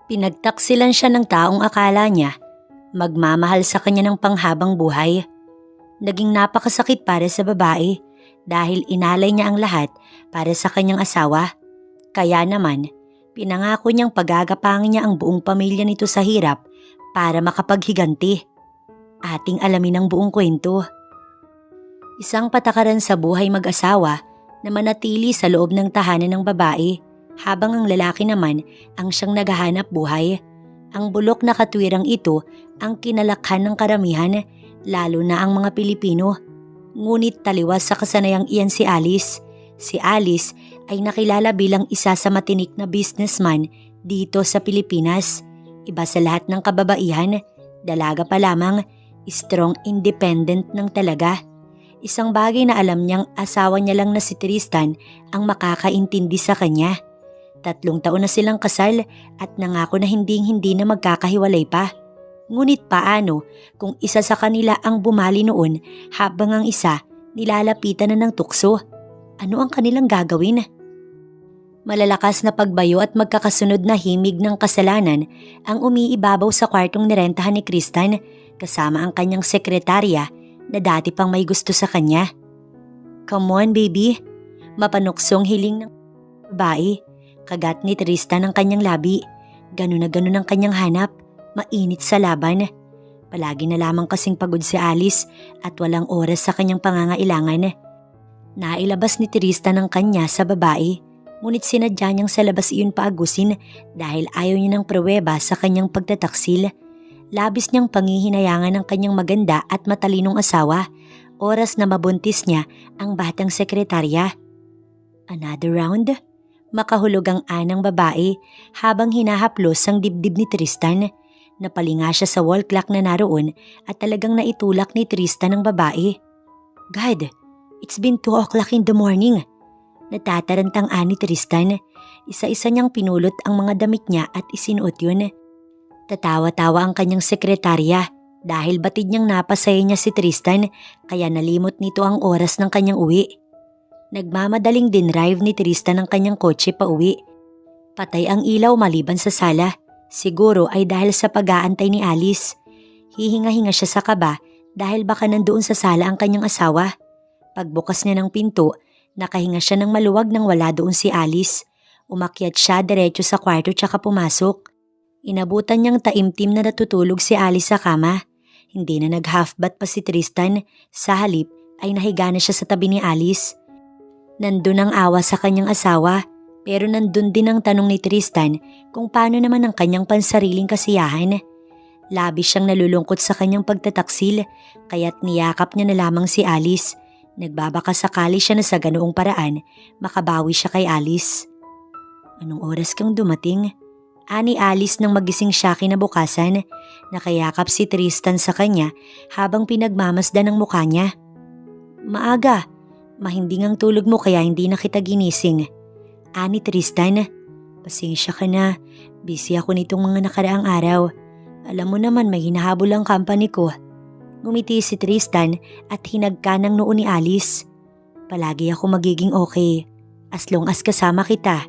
Pinagtaksilan siya ng taong akala niya magmamahal sa kanya ng panghabang buhay. Naging napakasakit para sa babae dahil inalay niya ang lahat para sa kanyang asawa. Kaya naman, pinangako niyang pagagapangin niya ang buong pamilya nito sa hirap para makapaghiganti. Ating alamin ang buong kwento. Isang patakaran sa buhay mag-asawa na manatili sa loob ng tahanan ng babae habang ang lalaki naman ang siyang naghahanap buhay. Ang bulok na katwirang ito ang kinalakhan ng karamihan, lalo na ang mga Pilipino. Ngunit taliwas sa kasanayang iyan si Alice. Si Alice ay nakilala bilang isa sa matinik na businessman dito sa Pilipinas. Iba sa lahat ng kababaihan, dalaga pa lamang, strong independent ng talaga. Isang bagay na alam niyang asawa niya lang na si Tristan ang makakaintindi sa kanya. 3 taon na silang kasal at nangako na hindi na magkakahiwalay pa. Ngunit paano kung isa sa kanila ang bumali noon habang ang isa nilalapitan na ng tukso? Ano ang kanilang gagawin? Malalakas na pagbayo at magkakasunod na himig ng kasalanan ang umiibabaw sa kwartong nirentahan ni Tristan kasama ang kanyang sekretarya na dati pang may gusto sa kanya. Come on baby, mapanuksong hiling ng babae. Kagat ni Tristan ang kanyang labi. Ganun na ganun ang kanyang hanap. Mainit sa laban. Palagi na lamang kasing pagod si Alice at walang oras sa kanyang pangangailangan. Nailabas ni Tristan ang kanya sa babae. Ngunit sinadya niyang sa labas iyon paagusin dahil ayaw niya ng pruweba sa kanyang pagtataksil. Labis niyang pangihinayangan ng kanyang maganda at matalinong asawa. Oras na mabuntis niya ang batang sekretarya. Another round? Makahulog ang anang babae habang hinahaplos ang dibdib ni Tristan. Napalinga siya sa wall clock na naroon at talagang naitulak ni Tristan ang babae. God, it's been 2 o'clock in the morning. Natatarantang ani Tristan. Isa-isa niyang pinulot ang mga damit niya at isinuot yun. Tatawa-tawa ang kanyang sekretarya dahil batid niyang napasaya niya si Tristan kaya nalimot nito ang oras ng kanyang uwi. Nagmamadaling dinrive ni Tristan ang kanyang kotse pa uwi. Patay ang ilaw maliban sa sala. Siguro ay dahil sa pag-aantay ni Alice. Hihinga-hinga siya sa kaba dahil baka nandoon sa sala ang kanyang asawa. Pagbukas niya ng pinto, nakahinga siya ng maluwag nang wala doon si Alice. Umakyat siya diretso sa kwarto tsaka pumasok. Inabutan niyang taimtim na natutulog si Alice sa kama. Hindi na nag-half-bath pa si Tristan. Sa halip ay nahiga na siya sa tabi ni Alice. Nandun ang awa sa kanyang asawa pero nandun din ang tanong ni Tristan kung paano naman ang kanyang pansariling kasiyahan. Labis siyang nalulungkot sa kanyang pagtataksil kaya't niyakap niya na lamang si Alice. Nagbabaka sakali siya na sa ganoong paraan makabawi siya kay Alice. Anong oras kang dumating? Ani Alice nang magising siya kinabukasan. Nakayakap si Tristan sa kanya habang pinagmamasdan ang mukha niya. Maaga. Mahinding ang tulog mo kaya hindi na kita ginising. Ani Tristan, pasensya ka na. Busy ako nitong mga nakaraang araw. Alam mo naman may hinahabol ang company ko. Ngumiti si Tristan at hinagka ng noo ni Alice. Palagi ako magiging okay. As long as kasama kita.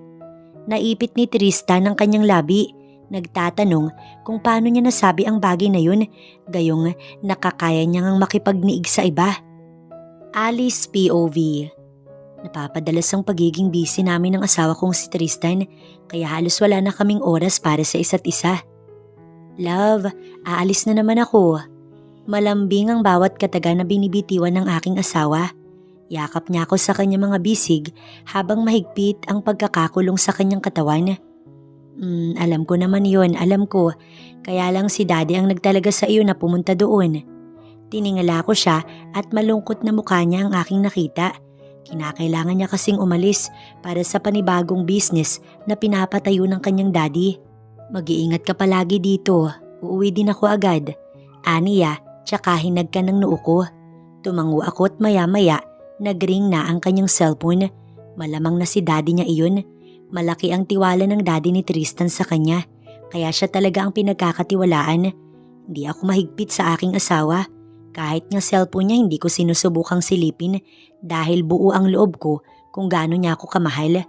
Naipit ni Tristan ang kanyang labi. Nagtatanong kung paano niya nasabi ang bagay na yun. Gayong nakakaya niyang makipagniig sa iba. Alice POV. Napapadalas ang pagiging busy namin ng asawa kong si Tristan kaya halos wala na kaming oras para sa isa't isa. Love, aalis na naman ako. Malambing ang bawat kataga na binibitiwan ng aking asawa. Yakap niya ako sa kanyang mga bisig habang mahigpit ang pagkakakulong sa kanyang katawan. Alam ko naman yun, alam ko. Kaya lang si Daddy ang nagtalaga sa iyo na pumunta doon. Tiningala ko siya at malungkot na mukha niya ang aking nakita. Kinakailangan niya kasing umalis para sa panibagong business na pinapatayo ng kanyang daddy. Mag-iingat ka palagi dito. Uuwi din ako agad. Aniya, tsaka hinag ka ng noo ko. Tumango ako at maya-maya, nag-ring na ang kanyang cellphone. Malamang na si daddy niya iyon. Malaki ang tiwala ng daddy ni Tristan sa kanya. Kaya siya talaga ang pinagkakatiwalaan. Hindi ako mahigpit sa aking asawa. Kahit nga cellphone niya hindi ko sinusubukang silipin dahil buo ang loob ko kung gaano niya ako kamahal.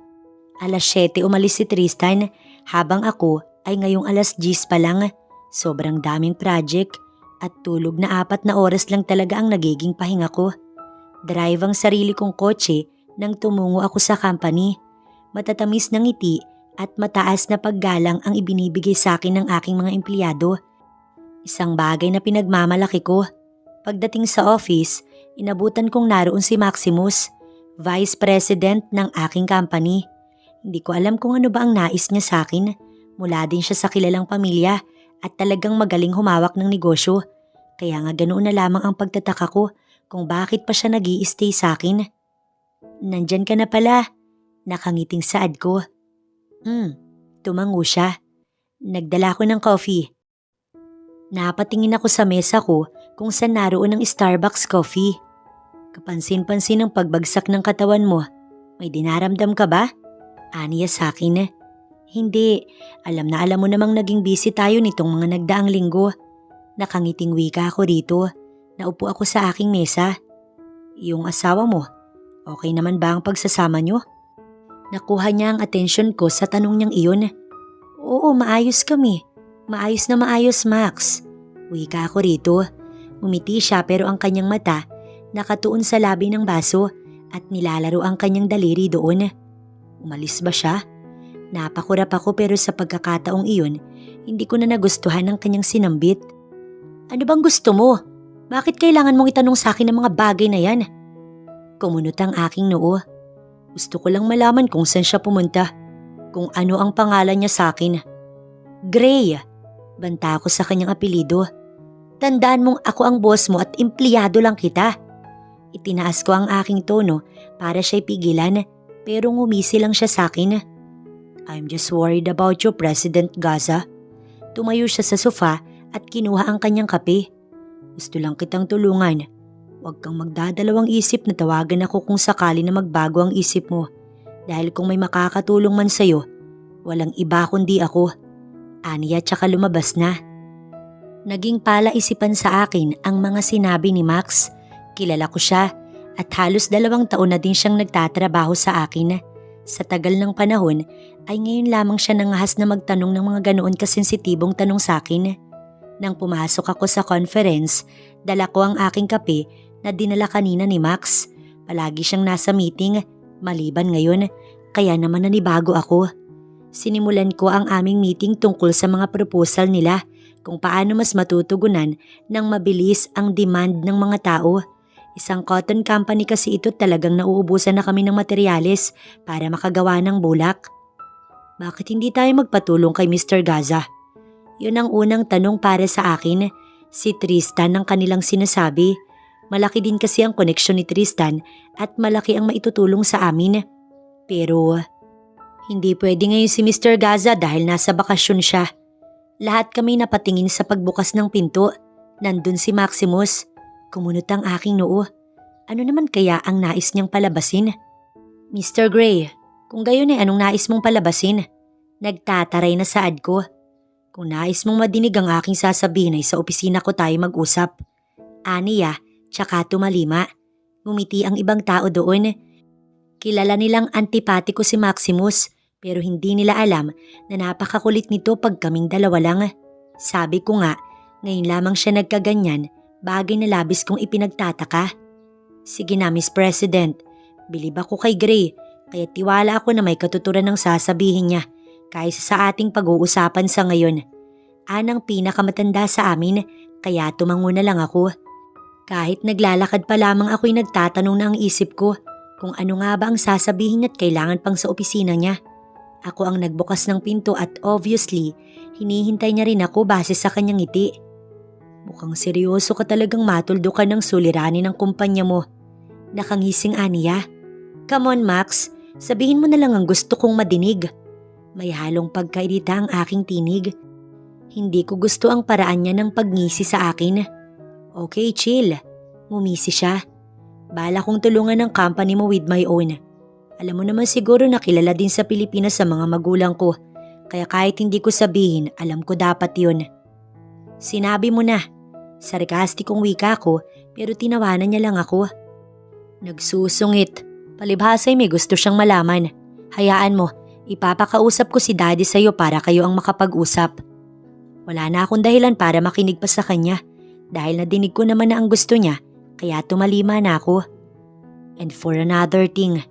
7:00 umalis si Tristan habang ako ay ngayong 10:00 pa lang. Sobrang daming project at tulog na 4 na oras lang talaga ang nagiging pahinga ko. Drive ang sarili kong kotse nang tumungo ako sa company. Matatamis na ngiti at mataas na paggalang ang ibinibigay sa akin ng aking mga empleyado. Isang bagay na pinagmamalaki ko. Pagdating sa office, inabutan kong naroon si Maximus, Vice President ng aking company. Hindi ko alam kung ano ba ang nais niya sa akin. Mula din siya sa kilalang pamilya at talagang magaling humawak ng negosyo. Kaya nga ganoon na lamang ang pagtataka ko kung bakit pa siya nag-i-stay sa akin. Nandyan ka na pala. Nakangiting saad ko. Tumango siya. Nagdala ko ng coffee. Napatingin ako sa mesa ko kung saan naroon ang Starbucks coffee. Kapansin-pansin ang pagbagsak ng katawan mo. May dinaramdam ka ba? Aniya sa akin. Hindi, alam na alam mo namang naging busy tayo nitong mga nagdaang linggo. Nakangiting wika ako rito. Naupo ako sa aking mesa. Yung asawa mo, okay naman ba ang pagsasama nyo? Nakuha niya ang atensyon ko sa tanong niyang iyon. Oo, maayos kami. Maayos na maayos, Max. Wika ako rito. Umiti siya pero ang kanyang mata nakatuon sa labi ng baso at nilalaro ang kanyang daliri doon. Umalis ba siya? Napakurap ako pero sa pagkakataong iyon, hindi ko na nagustuhan ang kanyang sinambit. Ano bang gusto mo? Bakit kailangan mong itanong sa akin ang mga bagay na yan? Kumunot ang aking noo. Gusto ko lang malaman kung saan siya pumunta. Kung ano ang pangalan niya sa akin. Gray. Banta ako sa kanyang apelido. Tandaan mong ako ang boss mo at empleyado lang kita. Itinaas ko ang aking tono para siya'y pigilan pero ngumisi lang siya sa akin. I'm just worried about you, President Gaza. Tumayo siya sa sofa at kinuha ang kanyang kape. Gusto lang kitang tulungan. Huwag kang magdadalawang isip na tawagan ako kung sakali na magbago ang isip mo. Dahil kung may makakatulong man sa'yo, walang iba kundi ako. Aniya tsaka lumabas na. Naging palaisipan sa akin ang mga sinabi ni Max. Kilala ko siya at halos 2 taon na din siyang nagtatrabaho sa akin. Sa tagal ng panahon ay ngayon lamang siya nangahas na magtanong ng mga ganoon kasensitibong tanong sa akin. Nang pumasok ako sa conference, dala ko ang aking kape na dinala kanina ni Max. Palagi siyang nasa meeting, maliban ngayon, kaya naman nanibago ako. Sinimulan ko ang aming meeting tungkol sa mga proposal nila kung paano mas matutugunan ng mabilis ang demand ng mga tao. Isang cotton company kasi ito, talagang nauubusan na kami ng materyales para makagawa ng bulak. Bakit hindi tayo magpatulong kay Mr. Gaza? Yun ang unang tanong para sa akin. Si Tristan ang kanilang sinasabi. Malaki din kasi ang koneksyon ni Tristan at malaki ang maitutulong sa amin. Pero hindi pwede ngayon si Mr. Gaza dahil nasa bakasyon siya. Lahat kami napatingin sa pagbukas ng pinto. Nandun si Maximus. Kumunot ang aking noo. Ano naman kaya ang nais niyang palabasin? Mr. Gray, kung gayon ay anong nais mong palabasin? Nagtataray na saad ko. Kung nais mong madinig ang aking sasabihin ay sa opisina ko tayo mag-usap. Aniya, tsaka tumalima. Ngumiti ang ibang tao doon. Kilala nilang antipatiko si Maximus pero hindi nila alam na napakakulit nito pag kaming dalawa lang. Sabi ko nga, ngayon lamang siya nagkaganyan, bagay na labis kong ipinagtataka. Sige na, Miss President, bilib ako kay Gray kaya tiwala ako na may katuturan ng sasabihin niya kaysa sa ating pag-uusapan sa ngayon. Anang pinakamatanda sa amin kaya tumango na lang ako. Kahit naglalakad pa lamang ako'y nagtatanong na ang isip ko kung ano nga ba ang sasabihin at kailangan pang sa opisina niya. Ako ang nagbukas ng pinto at obviously, hinihintay niya rin ako base sa kanyang ngiti. Mukhang seryoso ka talagang matuldo ka ng suliranin ng kumpanya mo. Nakangising Aniya. Come on Max, sabihin mo na lang ang gusto kong madinig. May halong pagkairita ang aking tinig. Hindi ko gusto ang paraan niya ng pagngisi sa akin. Okay, chill. Ngumisi siya. Bala kong tulungan ng company mo with my own. Alam mo naman siguro na kilala din sa Pilipinas sa mga magulang ko. Kaya kahit hindi ko sabihin, alam ko dapat yun. Sinabi mo na. Sarkastikong wika ko pero tinawanan niya lang ako. Nagsusungit. Palibhasa'y may gusto siyang malaman. Hayaan mo, Ipapakausap ko si Daddy sa'yo para kayo ang makapag-usap. Wala na akong dahilan para makinig pa sa kanya dahil nadinig ko naman na ang gusto niya kaya tumalima na ako. And for another thing,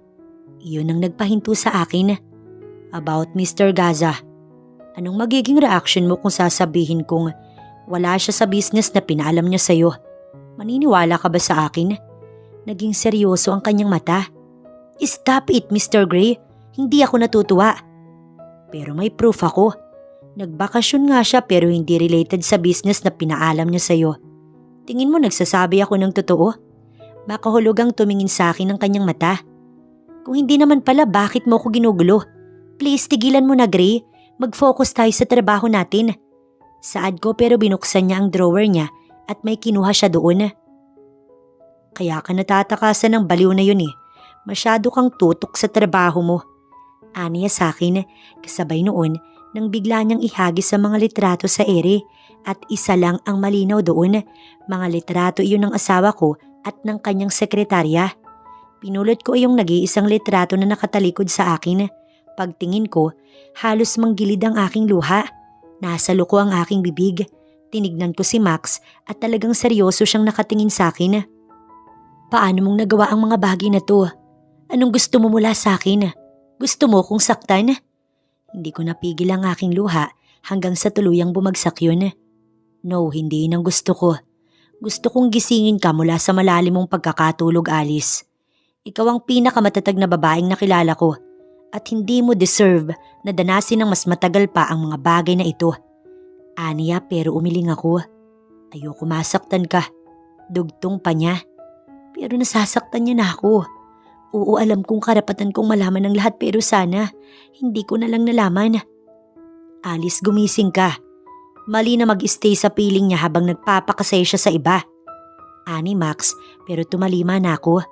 iyon ang nagpahinto sa akin about Mr. Gaza. Anong magiging reaction mo kung sasabihin kong wala siya sa business na pinaalam niya sa'yo? Maniniwala ka ba sa akin? Naging seryoso ang kanyang mata. Stop it, Mr. Gray. Hindi ako natutuwa. Pero may proof ako. Nagbakasyon nga siya pero hindi related sa business na pinaalam niya sa'yo. Tingin mo nagsasabi ako ng totoo? Makahulugang tumingin sa akin ang kanyang mata. Kung hindi naman pala, bakit mo ako ginugulo? Please, tigilan mo na, Gray. Mag-focus tayo sa trabaho natin. Saad ko pero binuksan niya ang drawer niya at may kinuha siya doon. Kaya ka natatakasan ng baliw na yun eh. Masyado kang tutok sa trabaho mo. Aniya sa akin, kasabay noon nang bigla niyang ihagis sa mga litrato sa ere at isa lang ang malinaw doon. Mga litrato iyon ng asawa ko at ng kanyang sekretarya. Pinulot ko yung nag-iisang litrato na nakatalikod sa akin. Pagtingin ko, halos manggilid ang aking luha. Nasa loko ang aking bibig. Tinignan ko si Max at talagang seryoso siyang nakatingin sa akin. Paano mong nagawa ang mga bagay na to? Anong gusto mo mula sa akin? Gusto mo kong saktan? Hindi ko napigil ang aking luha hanggang sa tuluyang bumagsak yun. No, hindi yun ang gusto ko. Gusto kong gisingin ka mula sa malalim mong pagkakatulog, Alice. Ikaw ang pinakamatatag na babaeng nakilala ko. At hindi mo deserve na danasin ng mas matagal pa ang mga bagay na ito. Aniya pero umiling ako. Ayoko masaktan ka. Dugtong pa niya. Pero nasasaktan niya na ako. Oo, alam kong karapatan kong malaman ng lahat pero sana hindi ko na lang nalaman. Alice, gumising ka. Mali na mag-stay sa piling niya habang nagpapakasaya siya sa iba. Ani Max pero tumalima na ako.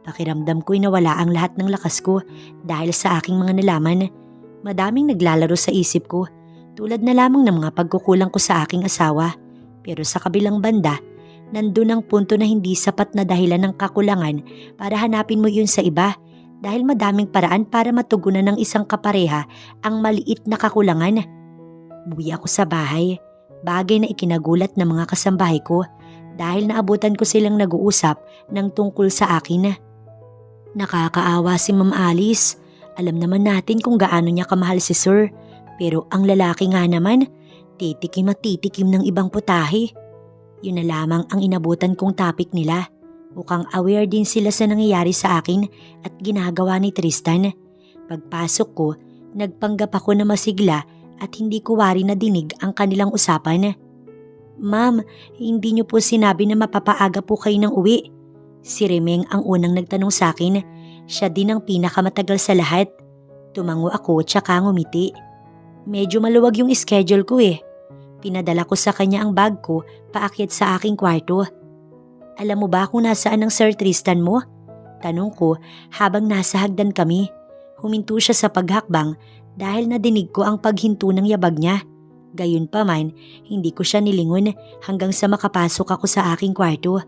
Pakiramdam ko'y nawala ang lahat ng lakas ko dahil sa aking mga nalaman. Madaming naglalaro sa isip ko, tulad na lamang ng mga pagkukulang ko sa aking asawa. Pero sa kabilang banda, nandun ang punto na hindi sapat na dahilan ng kakulangan para hanapin mo yun sa iba dahil madaming paraan para matugunan ng isang kapareha ang maliit na kakulangan. Umuwi ako sa bahay, bagay na ikinagulat ng mga kasambahay ko dahil naabutan ko silang nag-uusap ng tungkol sa akin. Nakakaawa si Ma'am Alice. Alam naman natin kung gaano niya kamahal si Sir. Pero ang lalaki nga naman, titikim at titikim ng ibang putahe. Yun na lamang ang inabutan kong topic nila. Mukhang aware din sila sa nangyayari sa akin at ginagawa ni Tristan. Pagpasok ko, nagpanggap ako na masigla at hindi ko wari na dinig ang kanilang usapan. Ma'am, hindi niyo po sinabi na mapapaaga po kayo ng uwi. Si Remeng ang unang nagtanong sa akin. Siya din ang pinakamatagal sa lahat. Tumango ako tsaka ngumiti. Medyo maluwag yung schedule ko eh. Pinadala ko sa kanya ang bag ko paakyat sa aking kwarto. Alam mo ba kung nasaan ang Sir Tristan mo? Tanong ko habang nasa hagdan kami. Huminto siya sa paghakbang dahil nadinig ko ang paghinto ng yabag niya. Gayunpaman, hindi ko siya nilingon hanggang sa makapasok ako sa aking kwarto.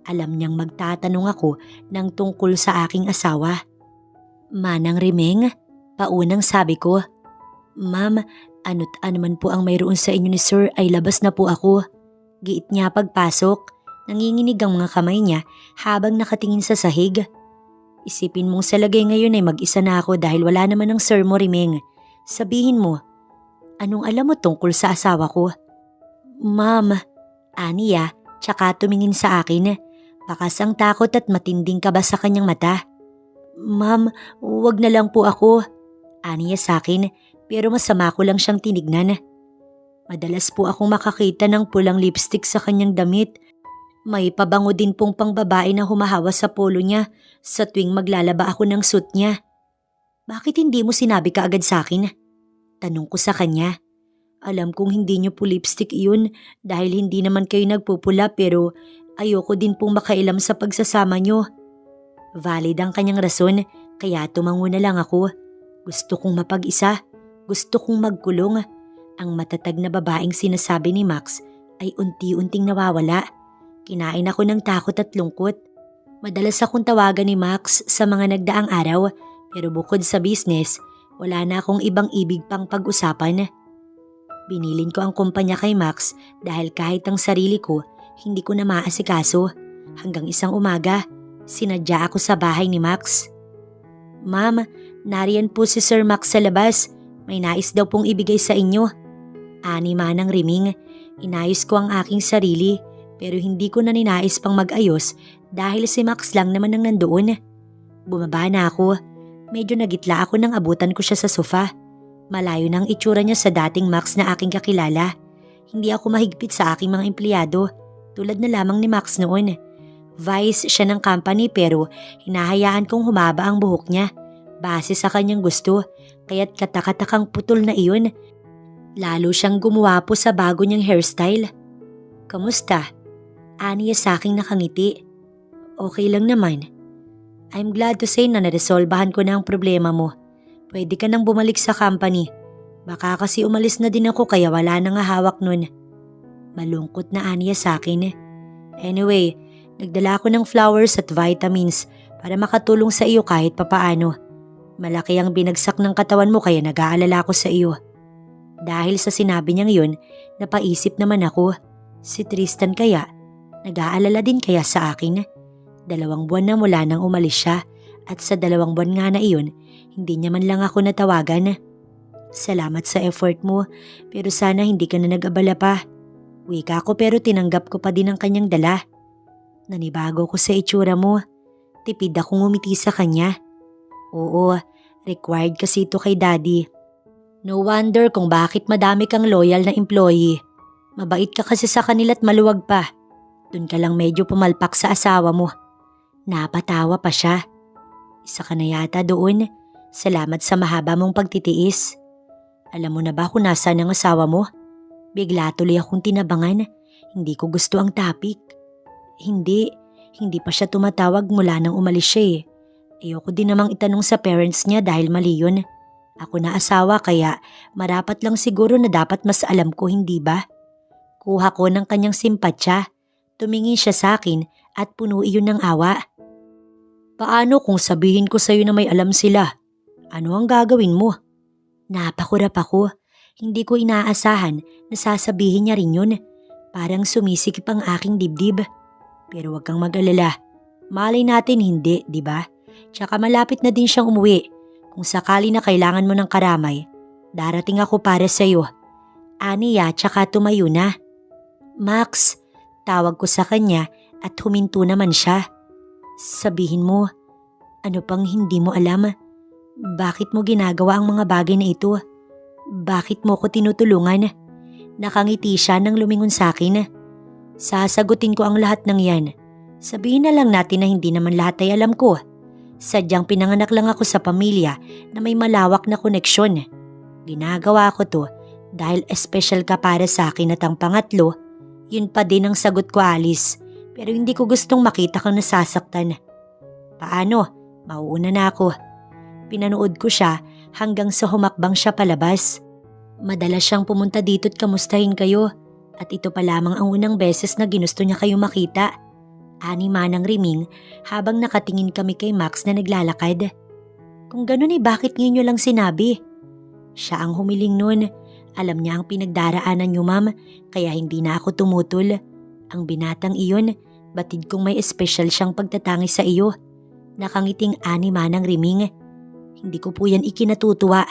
Alam niyang magtatanong ako ng tungkol sa aking asawa. Manang Remeng, paunang sabi ko. Ma'am, ano't anuman po ang mayroon sa inyo ni Sir ay labas na po ako. Giit niya pagpasok. Nanginginig ang mga kamay niya habang nakatingin sa sahig. Isipin mong sa lagay ngayon ay mag-isa na ako dahil wala naman ang Sir mo, Remeng. Sabihin mo, anong alam mo tungkol sa asawa ko? Ma'am, aniya, tsaka tumingin sa akin. Bakas ang takot at matinding kaba sa kanyang mata. Ma'am, wag na lang po ako. Aniya sa akin, pero masama ko lang siyang tinignan. Madalas po akong makakita ng pulang lipstick sa kanyang damit. May pabango din pong pangbabae na humahawa sa polo niya sa tuwing maglalaba ako ng suit niya. Bakit hindi mo sinabi kaagad sa akin? Tanong ko sa kanya. Alam kong hindi niyo po lipstick iyon dahil hindi naman kayo nagpupula pero ayoko din pong makailam sa pagsasama niyo. Valid ang kanyang rason kaya tumango na lang ako. Gusto kong mapag-isa. Gusto kong magkulong. Ang matatag na babaeng sinasabi ni Max ay unti-unting nawawala. Kinain ako ng takot at lungkot. Madalas akong tawagan ni Max sa mga nagdaang araw pero bukod sa business, Wala na akong ibang ibig pang pag-usapan. Binilin ko ang kumpanya kay Max dahil kahit ang sarili ko, hindi ko na maasikaso. Hanggang isang umaga, sinadya ako sa bahay ni Max. Ma'am, nariyan po si Sir Max sa labas. May nais daw pong ibigay sa inyo. Ani manang riming, inayos ko ang aking sarili pero hindi ko na ninais pang mag-ayos dahil si Max lang naman ang nandoon. Bumaba na ako. Medyo nagitla ako nang abutan ko siya sa sofa. Malayo ng itsura niya sa dating Max na aking kakilala. Hindi ako mahigpit sa aking mga empleyado, tulad na lamang ni Max noon. Vice siya ng company pero hinahayaan kong humaba ang buhok niya. Base sa kanyang gusto, kaya't katakatakang putol na iyon. Lalo siyang gumuwapo sa bago niyang hairstyle. Kamusta? Aniya sa aking nakangiti. Okay lang naman. I'm glad to say na naresolbahan ko na ang problema mo. Pwede ka nang bumalik sa company. Baka kasi umalis na din ako kaya wala nang hawak nun. Malungkot na aniya sa akin. Anyway, nagdala ako ng flowers at vitamins para makatulong sa iyo kahit papaano. Malaki ang binagsak ng katawan mo kaya nag-aalala ako sa iyo. Dahil sa sinabi niyang yun, napaisip naman ako. Si Tristan kaya? Nag-aalala din kaya sa akin? 2 buwan na mula nang umalis siya at sa 2 buwan nga na iyon, hindi niya man lang ako natawagan. Salamat sa effort mo pero sana hindi ka na nag-abala pa. Wika ko pero tinanggap ko pa din ang kanyang dala. Nanibago ko sa itsura mo. Tipid akong umiti sa kanya. Oo, required kasi ito kay daddy. No wonder kung bakit madami kang loyal na employee. Mabait ka kasi sa kanila at maluwag pa. Doon ka lang medyo pumalpak sa asawa mo. Napatawa pa siya. Isa ka na yata doon. Salamat sa mahaba mong pagtitiis. Alam mo na ba kung nasaan ang asawa mo? Bigla tuloy akong tinabangan. Hindi ko gusto ang topic. Hindi pa siya tumatawag mula nang umalis siya eh. Ayoko din namang itanong sa parents niya dahil mali yun. Ako na asawa kaya marapat lang siguro na dapat mas alam ko, hindi ba? Kuha ko ng kanyang simpatya. Tumingin siya sa akin at puno iyon ng awa. Paano kung sabihin ko sa'yo na may alam sila? Ano ang gagawin mo? Napakurap ako. Hindi ko inaasahan na sasabihin niya rin yun. Parang sumisikip ang aking dibdib. Pero wag kang mag-alala. Malay natin hindi, di ba? Tsaka malapit na din siyang umuwi. Kung sakali na kailangan mo ng karamay, darating ako para sa'yo. Aniya tsaka tumayo na. Max, tawag ko sa kanya at huminto naman siya. Sabihin mo, ano pang hindi mo alam? Bakit mo ginagawa ang mga bagay na ito? Bakit mo ko tinutulungan? Nakangiti siya nang lumingon sa akin. Sasagutin ko ang lahat ng yan. Sabihin na lang natin na hindi naman lahat ay alam ko. Sadyang pinanganak lang ako sa pamilya na may malawak na koneksyon. Ginagawa ko to dahil espesyal ka para sa akin at ang pangatlo, yun pa din ang sagot ko, Alice. Pero hindi ko gustong makita kang nasasaktan. Paano? Mauuna na ako. Pinanood ko siya hanggang sa humakbang siya palabas. Madalas siyang pumunta dito at kamustahin kayo. At ito pa lamang ang unang beses na ginusto niya kayo makita. Ani manang riming habang nakatingin kami kay Max na naglalakad. Kung ganun bakit ngayon niyo lang sinabi? Siya ang humiling nun. Alam niya ang pinagdaraanan niyo, ma'am, kaya hindi na ako tumutol. Ang binatang iyon, batid kong may espesyal siyang pagtatangi sa iyo. Nakangiting ani manang riming. Hindi ko po yan ikinatutuwa.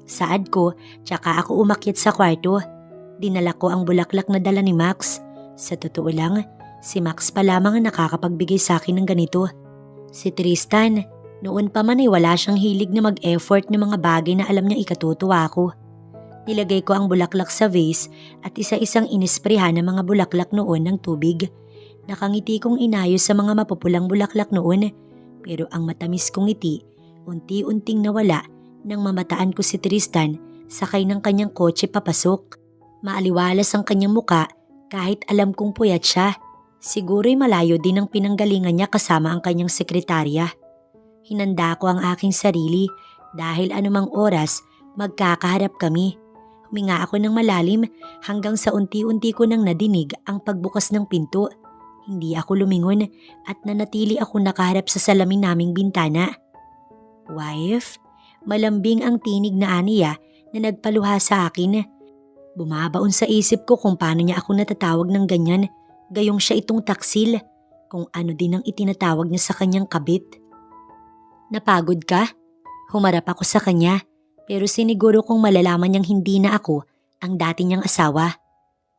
Saad ko, tsaka ako umakyat sa kwarto. Dinala ko ang bulaklak na dala ni Max. Sa totoo lang, si Max pa lamang ang nakakapagbigay sa akin ng ganito. Si Tristan, noon pa man ay wala siyang hilig na mag-effort ng mga bagay na alam niya ikatutuwa ko. Nilagay ko ang bulaklak sa vase at isa-isang inisprehan ng mga bulaklak noon ng tubig. Nakangiti kong inayos sa mga mapupulang bulaklak noon, pero ang matamis kong ngiti, unti-unting nawala nang mamataan ko si Tristan sakay ng kanyang kotse papasok. Maaliwalas ang kanyang muka kahit alam kong puyat siya. Siguro'y malayo din ang pinanggalingan niya kasama ang kanyang sekretarya. Hinanda ko ang aking sarili dahil anumang oras magkakaharap kami. Huminga ako ng malalim hanggang sa unti-unti ko nang nadinig ang pagbukas ng pinto. Hindi ako lumingon at nanatili ako nakaharap sa salamin naming bintana. Wife? Malambing ang tinig na aniya na nagpaluha sa akin. Bumabaon sa isip ko kung paano niya ako natatawag ng ganyan, gayong siya itong taksil, kung ano din ang itinatawag niya sa kanyang kabit. Napagod ka? Humarap ako sa kanya, pero siniguro kong malalaman niyang hindi na ako ang dati niyang asawa.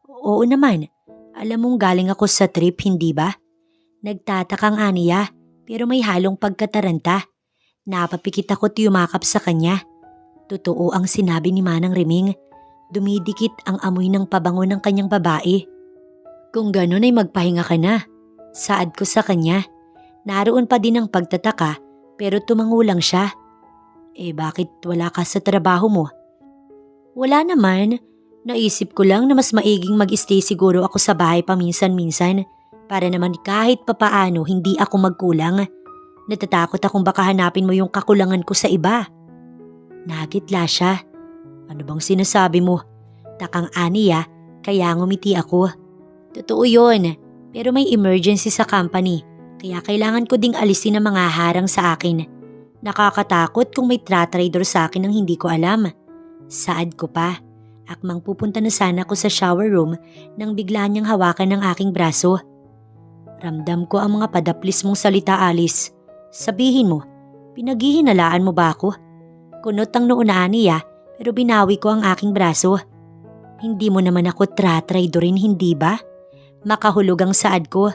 Oo naman, alam mong galing ako sa trip, hindi ba? Nagtatakang aniya, pero may halong pagkataranta. Napapikit ako't yumakap sa kanya. Totoo ang sinabi ni Manang Riming. Dumidikit ang amoy ng pabango ng kanyang babae. Kung ganon ay magpahinga ka na. Saad ko sa kanya. Naroon pa din ang pagtataka, pero tumango lang siya. Bakit wala ka sa trabaho mo? Wala naman. Naisip ko lang na mas maiging mag-stay siguro ako sa bahay paminsan-minsan para naman kahit papaano hindi ako magkulang. Natatakot akong baka hanapin mo yung kakulangan ko sa iba. Nagitla siya. Ano bang sinasabi mo? Takang aniya, kaya ngumiti ako. Totoo yun, pero may emergency sa company, kaya kailangan ko ding alisin ang mga harang sa akin. Nakakatakot kung may trader sa akin ang hindi ko alam. Saad ko pa. Akmang pupunta na sana ako sa shower room nang bigla niyang hawakan ng aking braso. Ramdam ko ang mga padaplis mong salita, Alice. Sabihin mo, pinaghihinalaan mo ba ako? Kunot ang noo na aniya, pero binawi ko ang aking braso. Hindi mo naman ako traidorin, hindi ba? Makahulog ang saad ko.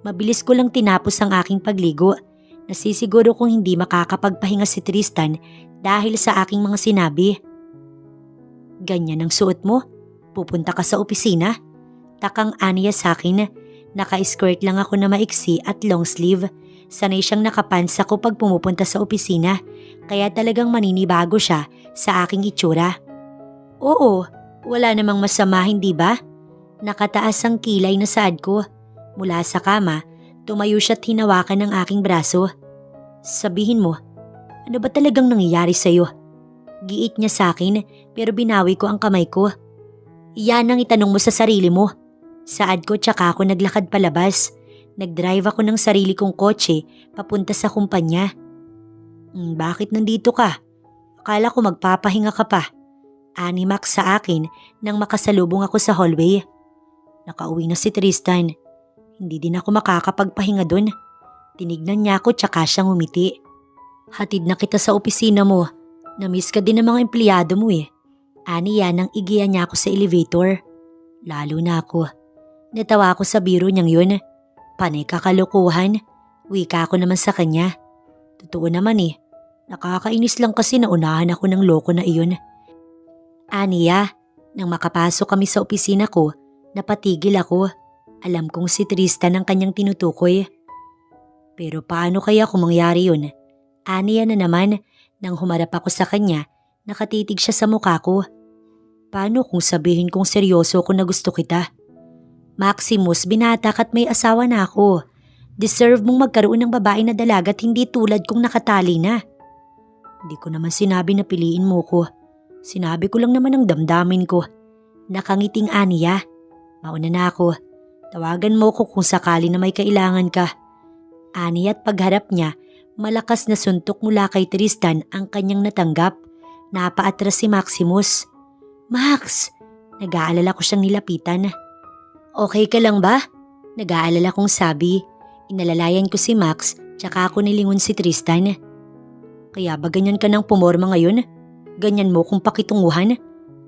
Mabilis ko lang tinapos ang aking pagligo. Nasisiguro kong hindi makakapagpahinga si Tristan dahil sa aking mga sinabi. Ganyan ang suot mo? Pupunta ka sa opisina? Takang aniya sa akin. Naka-skirt lang ako na maiksi at long sleeve. Sanay siyang nakapants ako pag pumupunta sa opisina, kaya talagang maninibago siya sa aking itsura. Oo, wala namang masama, hindi ba? Nakataas ang kilay na saad ko. Mula sa kama, tumayo siya't hinawakan ng aking braso. Sabihin mo, ano ba talagang nangyayari sa'yo? Giit niya sa akin, pero binawi ko ang kamay ko. Iyan ang itanong mo sa sarili mo. Saad ko tsaka ako naglakad palabas. Nag-drive ako ng sarili kong kotse papunta sa kumpanya. Bakit nandito ka? Akala ko magpapahinga ka pa. Ani Max sa akin nang makasalubong ako sa hallway. Nakauwi na si Tristan. Hindi din ako makakapagpahinga dun. Tinignan niya ako tsaka siyang umiti. Hatid na kita sa opisina mo. Namiss ka din ng mga empleyado mo eh. Ani yan nang igiya niya ako sa elevator. Lalo na ako. Natawa ako sa biro niyang yun. Panay kakalukuhan. Wika ako naman sa kanya. Totoo naman eh. Nakakainis lang kasi naunahan ako ng loko na iyon. Aniya, nang makapasok kami sa opisina ko, napatigil ako. Alam kong si Tristan ang kanyang tinutukoy. Pero paano kaya kung mangyari yun? Aniya na naman, nang humarap ako sa kanya, nakatitig siya sa mukha ko. Paano kung sabihin kong seryoso ko na gusto kita? Maximus, binata ka't may asawa na ako. Deserve mong magkaroon ng babae na dalaga at hindi tulad kong nakatali na. Hindi ko naman sinabi na piliin mo ko. Sinabi ko lang naman ang damdamin ko. Nakangiting aniya. Mauna na ako. Tawagan mo ko kung sakali na may kailangan ka. Aniya at pagharap niya, malakas na suntok mula kay Tristan ang kanyang natanggap. Napaatras si Maximus. Max! Nag-aalala ko siyang nilapitan. Okay ka lang ba? Nag-aalala kong sabi. Inalalayan ko si Max tsaka ako nilingon si Tristan. Kaya ba ganyan ka nang pumorma ngayon? Ganyan mo kung pakitunguhan?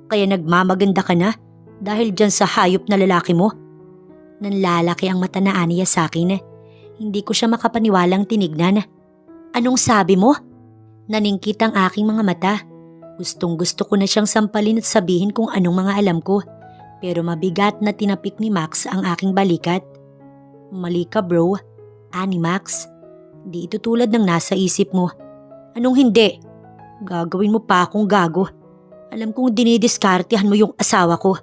Kaya nagmamaganda ka na dahil dyan sa hayop na lalaki mo? Nanlalaki ang mata na aniya sa akin. Hindi ko siya makapaniwalang tinignan. Anong sabi mo? Naningkit ang aking mga mata. Gustong gusto ko na siyang sampalin at sabihin kung anong mga alam ko. Pero mabigat na tinapik ni Max ang aking balikat. Mali ka bro. Ani Max. Di ito tulad ng nasa isip mo. Anong hindi? Gagawin mo pa akong gago. Alam kong dinidiskartehan mo yung asawa ko.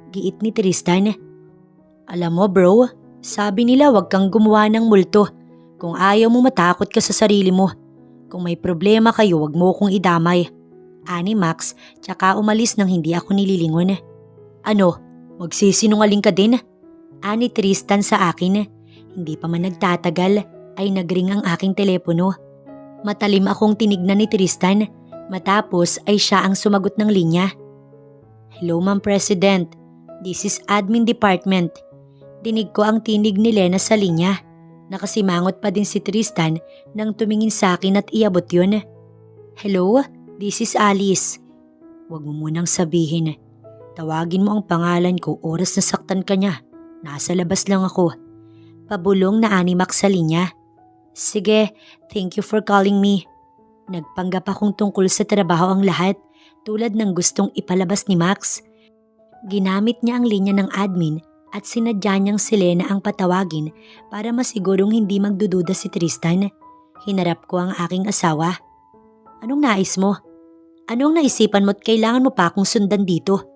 Giit ni Tristan. Alam mo bro, sabi nila wag kang gumawa ng multo. Kung ayaw mo matakot ka sa sarili mo. Kung may problema kayo wag mo kong idamay. Ani Max, tsaka umalis nang hindi ako nililingon. Ano, magsisinungaling ka din? Ani Tristan sa akin. Hindi pa man nagtatagal ay nagring ang aking telepono. Matalim akong tinignan ni Tristan. Matapos ay siya ang sumagot ng linya. Hello Ma'am President, this is Admin Department. Dinig ko ang tinig ni Lena sa linya. Nakasimangot pa din si Tristan nang tumingin sa akin at iabot yun. Hello, this is Alice. Huwag mo munang sabihin. Tawagin mo ang pangalan ko oras na saktan ka niya. Nasa labas lang ako. Pabulong na ani Max sa linya. Sige, thank you for calling me. Nagpanggap akong tungkol sa trabaho ang lahat tulad ng gustong ipalabas ni Max. Ginamit niya ang linya ng admin at sinadya niyang si Lena ang patawagin para masigurong hindi magdududa si Tristan. Hinarap ko ang aking asawa. Anong nais mo? Anong naisipan mo't kailangan mo pa akong sundan dito?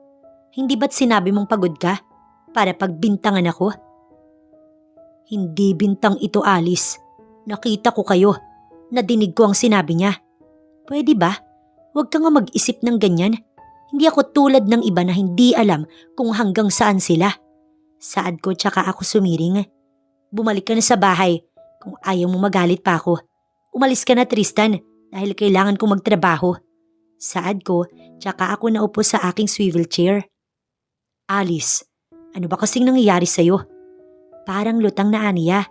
Hindi ba't sinabi mong pagod ka? Para pagbintangan ako? Hindi bintang ito, Alice. Nakita ko kayo. Nadinig ko ang sinabi niya. Pwede ba? Huwag ka nga mag-isip ng ganyan. Hindi ako tulad ng iba na hindi alam kung hanggang saan sila. Saad ko tsaka ako sumiring. Bumalik ka na sa bahay kung ayaw mo magalit pa ako. Umalis ka na Tristan dahil kailangan kong magtrabaho. Saad ko tsaka ako naupo sa aking swivel chair. Alice, ano ba kasing nangyayari sa'yo? Parang lutang na aniya.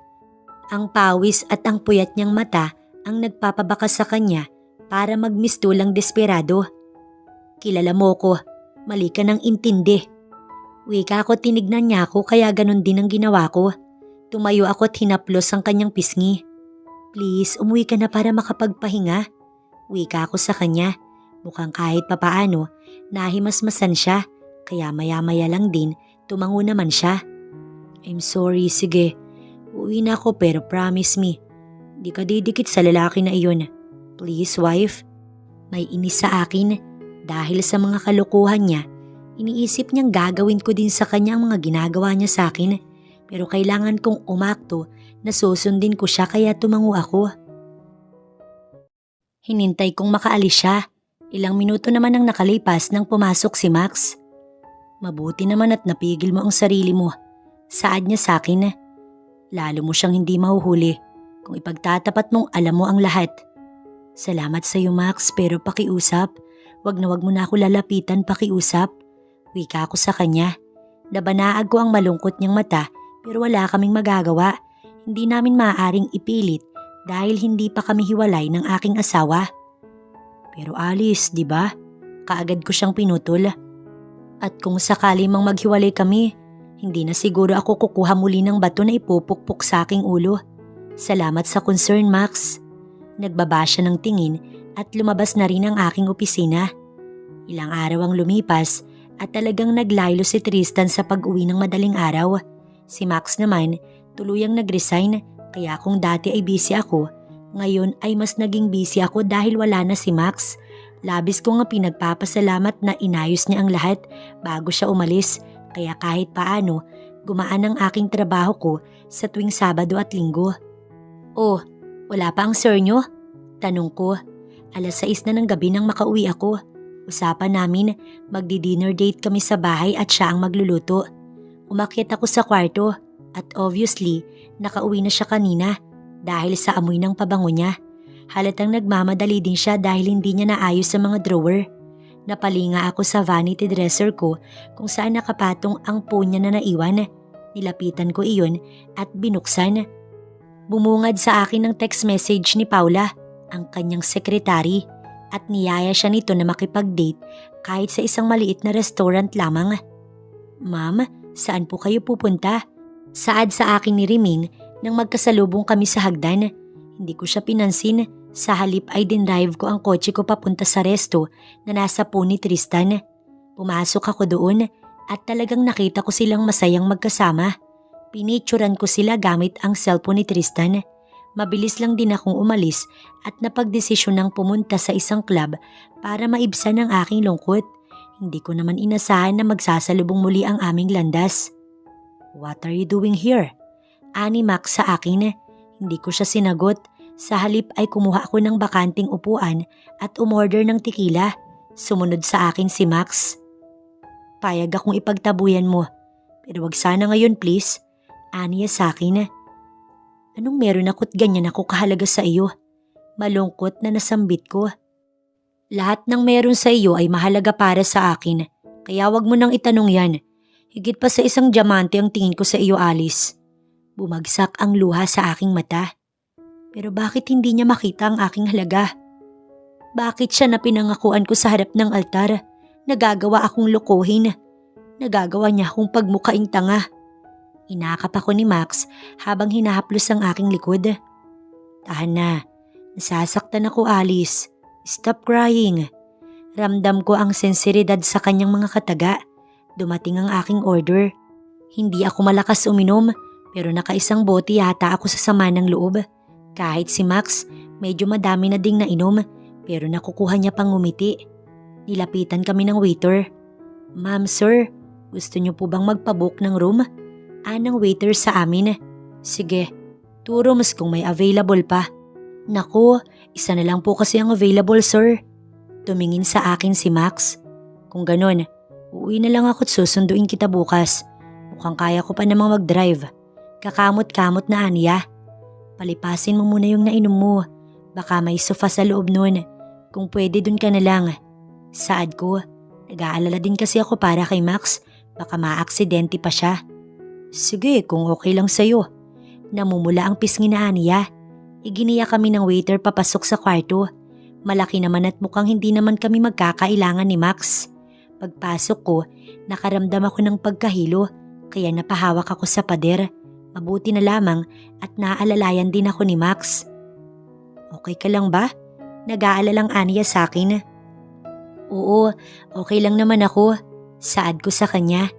Ang pawis at ang puyat niyang mata ang nagpapabaka sa kanya para magmistulang desperado. Kilala mo ko, mali ka ng intindi. Wika ko tinignan niya ako kaya ganun din ang ginawa ko. Tumayo ako at hinaplos ang kanyang pisngi. Please, umuwi ka na para makapagpahinga. Wika ko sa kanya. Mukhang kahit papaano, nahimasmasan siya. Kaya maya-maya lang din, tumango naman siya. I'm sorry, sige. Uwi na ako pero promise me. Di ka didikit sa lalaki na iyon. Please, wife. May inis sa akin dahil sa mga kalokohan niya. Iniisip niyang gagawin ko din sa kanya ang mga ginagawa niya sa akin. Pero kailangan kong umakto na susundin ko siya kaya tumango ako. Hinintay kong makaalis siya. Ilang minuto naman ang nakalipas nang pumasok si Max. Mabuti naman at napigil mo ang sarili mo. Saad niya sa akin. Lalo mo siyang hindi mahuhuli kung ipagtatapat mong alam mo ang lahat. Salamat sa iyo Max pero pakiusap. Wag mo na ako lalapitan pakiusap. Wika ako sa kanya. Nabanaag ko ang malungkot niyang mata pero wala kaming magagawa. Hindi namin maaaring ipilit dahil hindi pa kami hiwalay ng aking asawa. Pero Alice, di ba? Kaagad ko siyang pinutol. At kung sakali mang maghiwalay kami, hindi na siguro ako kukuha muli ng bato na ipupukpok sa aking ulo. Salamat sa concern, Max. Nagbaba siya ng tingin at lumabas na rin ang aking opisina. Ilang araw ang lumipas at talagang naglaylo si Tristan sa pag-uwi ng madaling araw. Si Max naman tuluyang nag-resign kaya kung dati ay busy ako, ngayon ay mas naging busy ako dahil wala na si Max. Labis ko nga pinagpapasalamat na inayos niya ang lahat bago siya umalis kaya kahit paano gumaan ang aking trabaho ko sa tuwing Sabado at Linggo. Oh, wala pa ang sir nyo? Tanong ko. 6:00 na ng gabi nang makauwi ako. Usapan namin magdi-dinner date kami sa bahay at siya ang magluluto. Umakyat ako sa kwarto at obviously nakauwi na siya kanina dahil sa amoy ng pabango niya. Halatang nagmamadali din siya dahil hindi niya naayos sa mga drawer. Napalinga ako sa vanity dresser ko kung saan nakapatong ang phone niya na naiwan. Nilapitan ko iyon at binuksan. Bumungad sa akin ng text message ni Paula, ang kanyang sekretary, at niyaya siya nito na makipag-date kahit sa isang maliit na restaurant lamang. Ma'am, saan po kayo pupunta? Saad sa akin ni Riming nang magkasalubong kami sa hagdan. Hindi ko siya pinansin. Sa halip ay dinrive ko ang kotse ko papunta sa resto na nasa po ni Tristan. Pumasok ako doon at talagang nakita ko silang masayang magkasama. Pinicturan ko sila gamit ang cellphone ni Tristan. Mabilis lang din akong umalis at napagdesisyon ng pumunta sa isang club para maibsan ang aking lungkot. Hindi ko naman inasahan na magsasalubong muli ang aming landas. What are you doing here? Ani Max sa akin. Hindi ko siya sinagot. Sa halip ay kumuha ako ng bakanting upuan at umorder ng tequila. Sumunod sa akin si Max. Payag akong ipagtabuyan mo. Pero wag sana ngayon please. Aniya sa akin. Anong meron ako't ganyan ako kahalaga sa iyo? Malungkot na nasambit ko. Lahat ng meron sa iyo ay mahalaga para sa akin, kaya wag mo nang itanong yan. Higit pa sa isang diamante ang tingin ko sa iyo, Alice. Bumagsak ang luha sa aking mata. Pero bakit hindi niya makita ang aking halaga? Bakit siya na pinangakuan ko sa harap ng altar? Nagagawa akong lokohin. Nagagawa niya akong pagmukaing tanga. Inakap ako ni Max habang hinahaplos ang aking likod. Tahan na. Nasasaktan ako, Alice. Stop crying. Ramdam ko ang sensiridad sa kanyang mga kataga. Dumating ang aking order. Hindi ako malakas uminom, pero nakaisang bote yata ako sa sama ng loob. Kahit si Max, medyo madami na ding nainom, pero nakukuha niya pang ngumiti. Nilapitan kami ng waiter. Ma'am, sir, gusto niyo po bang magpabook ng room? Anong waiter sa amin? Sige, 2 rooms kung may available pa. Naku, isa na lang po kasi ang available, sir. Tumingin sa akin si Max. Kung ganun, uuwi na lang ako at susunduin kita bukas. Mukhang kaya ko pa namang mag-drive. Kakamot-kamot na Aniya. Palipasin mo muna yung nainom mo. Baka may sofa sa loob nun. Kung pwede dun ka na lang. Saad ko, nag-aalala din kasi ako para kay Max. Baka maaksidente pa siya. Sige, kung okay lang sa'yo. Namumula ang pisngi na Aniya. Iginiya kami ng waiter papasok sa kwarto. Malaki naman at mukhang hindi naman kami magkakailangan ni Max. Pagpasok ko, nakaramdam ako ng pagkahilo kaya napahawak ako sa pader. Mabuti na lamang at naaalalayan din ako ni Max. Okay ka lang ba? Nag-aalalang Aniya sa akin. Oo, okay lang naman ako. Saad ko sa kanya.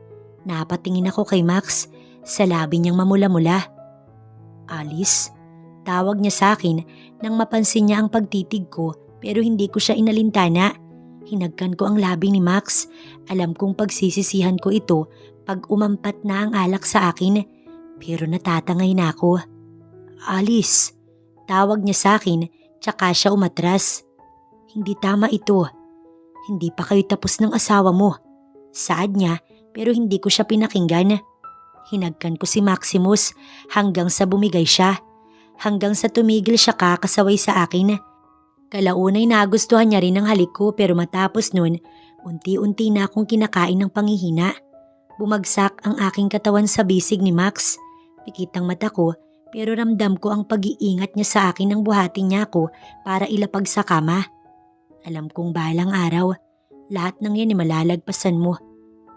Napatingin ako kay Max. Sa labi niyang mamula-mula. Alice? Tawag niya sa akin nang mapansin niya ang pagtitig ko pero hindi ko siya inalintana. Hinagkan ko ang labi ni Max. Alam kong pagsisisihan ko ito pag umampat na ang alak sa akin pero natatangay na ako. Alice, tawag niya sa akin tsaka siya umatras. Hindi tama ito. Hindi pa kayo tapos ng asawa mo. Saad niya pero hindi ko siya pinakinggan. Hinagkan ko si Maximus hanggang sa bumigay siya. Hanggang sa tumigil siya kakasaway sa akin. Kalaunay nagustuhan niya rin ang halik ko pero matapos nun, unti-unti na akong kinakain ng panghihina. Bumagsak ang aking katawan sa bisig ni Max. Pikit ang mata ko pero ramdam ko ang pag-iingat niya sa akin nang buhatin niya ako para ilapag sa kama. Alam kong balang araw, lahat ng yan ay malalagpasan mo.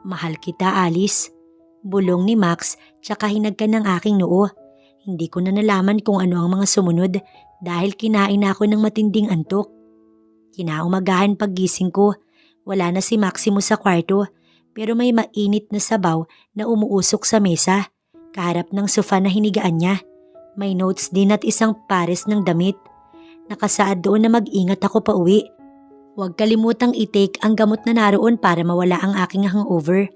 Mahal kita, Alice. Bulong ni Max tsaka hinagkan ng aking noo. Hindi ko na nalaman kung ano ang mga sumunod dahil kinain ako ng matinding antok. Kinaumagahan paggising ko, wala na si Maximo sa kwarto pero may mainit na sabaw na umuusok sa mesa, kaharap ng sofa na hinigaan niya. May notes din at isang pares ng damit. Nakasaad doon na mag-ingat ako pa uwi. Huwag kalimutang i-take ang gamot na naroon para mawala ang aking hangover.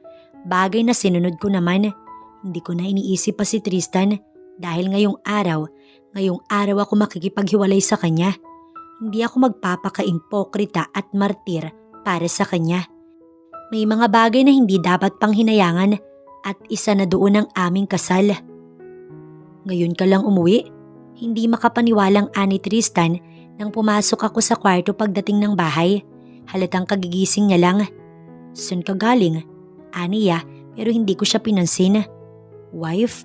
Bagay na sinunod ko naman. Hindi ko na iniisip pa si Tristan. Dahil ngayong araw ako makikipaghiwalay sa kanya. Hindi ako magpapaka-impokrita at martir para sa kanya. May mga bagay na hindi dapat pang hinayangan at isa na doon ang aming kasal. Ngayon ka lang umuwi? Hindi makapaniwalang ani Tristan nang pumasok ako sa kwarto pagdating ng bahay. Halatang kagigising niya lang. Saan ka galing? Aniya pero hindi ko siya pinansin. Wife?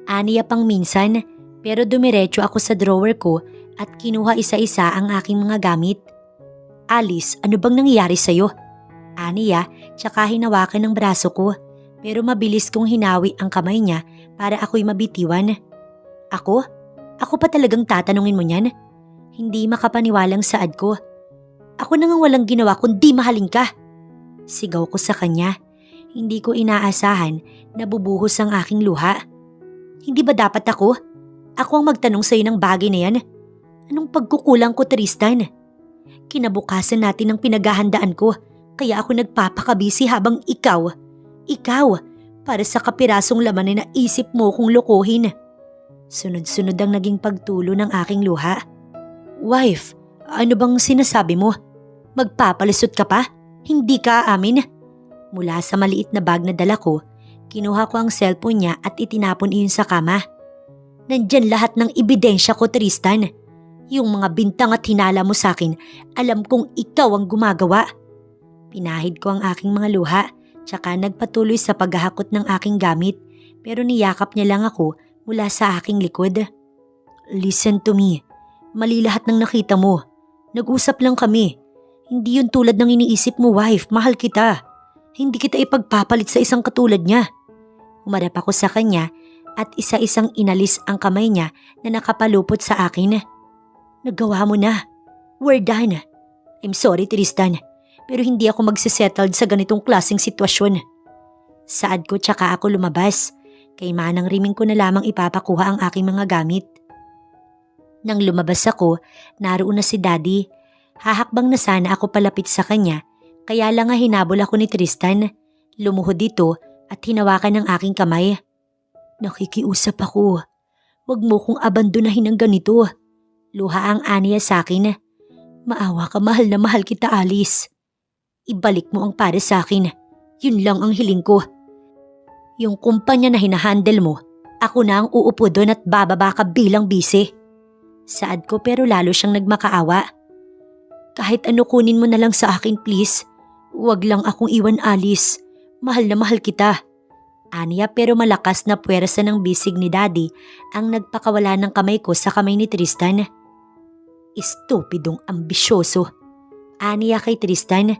Aniya pang minsan pero dumiretso ako sa drawer ko at kinuha isa-isa ang aking mga gamit. Alice, ano bang nangyayari sa'yo? Aniya tsaka hinawakan ng braso ko pero mabilis kong hinawi ang kamay niya para ako'y mabitiwan. Ako? Ako pa talagang tatanungin mo niyan? Hindi makapaniwalang saad ko. Ako na nga walang ginawa kundi mahalin ka. Sigaw ko sa kanya. Hindi ko inaasahan na bubuhos ang aking luha. Hindi ba dapat ako? Ako ang magtanong sa'yo ng bagay na yan. Anong pagkukulang ko, Tristan? Kinabukasan natin ang pinaghahandaan ko, kaya ako nagpapakabisi habang ikaw, para sa kapirasong laman ay naisip mo kong lokohin. Sunod-sunod ang naging pagtulo ng aking luha. Wife, ano bang sinasabi mo? Magpapalisot ka pa? Hindi ka aamin? Mula sa maliit na bag na dala ko, kinuha ko ang cellphone niya at itinapon iyon sa kama. Nandyan lahat ng ebidensya ko, Tristan. Yung mga bintang at hinala mo sa akin, alam kong ikaw ang gumagawa. Pinahid ko ang aking mga luha, tsaka nagpatuloy sa paghahakot ng aking gamit, pero niyakap niya lang ako mula sa aking likod. Listen to me. Mali lahat ng nakita mo. Nag-usap lang kami. Hindi yun tulad ng iniisip mo, wife. Mahal kita. Hindi kita ipagpapalit sa isang katulad niya. Humarap ako sa kanya at isa-isang inalis ang kamay niya na nakapalupot sa akin. Nagawa mo na. We're done. I'm sorry, Tristan, pero hindi ako magsisettled sa ganitong klaseng sitwasyon. Saad ko tsaka ako lumabas. Kay manang riming ko na lamang ipapakuha ang aking mga gamit. Nang lumabas ako, naroon na si Daddy. Hahakbang na sana ako palapit sa kanya, kaya lang nga hinabol ako ni Tristan. Lumuhod dito at hinawakan ang aking kamay. Nakikiusap ako. Huwag mo kong abandonahin ng ganito. Luha ang aniya sa akin. Maawa ka, mahal na mahal kita, Alice. Ibalik mo ang para sa akin. Yun lang ang hiling ko. Yung kumpanya na hinahandle mo, ako na ang uupo doon at bababa ka bilang bise. Saad ko pero lalo siyang nagmakaawa. Kahit ano kunin mo na lang sa akin, please. Huwag lang akong iwan, Alice. Mahal na mahal kita. Aniya pero malakas na puwersa ng bisig ni Daddy ang nagpakawala ng kamay ko sa kamay ni Tristan. Estupidong ambisyoso. Aniya kay Tristan.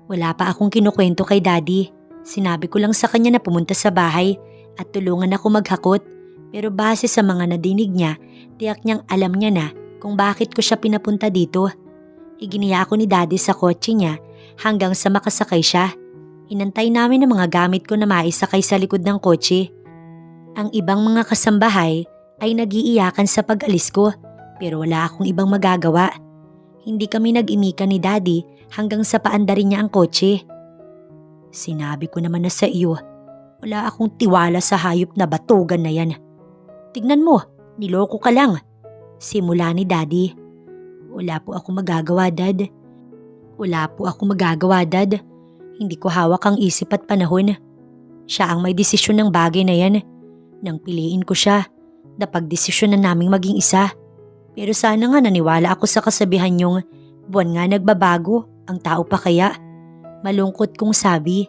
Wala pa akong kinukwento kay Daddy. Sinabi ko lang sa kanya na pumunta sa bahay at tulungan ako maghakot. Pero base sa mga nadinig niya, tiyak niyang alam niya na kung bakit ko siya pinapunta dito. Iginiya ako ni Daddy sa kotse niya hanggang sa makasakay siya. Inantay namin ang mga gamit ko na maisakay sa likod ng kotse. Ang ibang mga kasambahay ay nagiiyakan sa pag-alis ko pero wala akong ibang magagawa. Hindi kami nag-imika ni Daddy hanggang sa paandarin niya ang kotse. Sinabi ko naman na sa iyo, wala akong tiwala sa hayop na batugan na yan. Tignan mo, niloko ka lang. Simula ni Daddy. Wala po akong magagawa, Dad. Wala po akong magagawa, Dad. Hindi ko hawak ang isip at panahon. Siya ang may desisyon ng bagay na yan. Nang piliin ko siya, napagdesisyon na naming maging isa. Pero sana nga naniwala ako sa kasabihan yung buwan nga nagbabago, ang tao pa kaya. Malungkot kong sabi.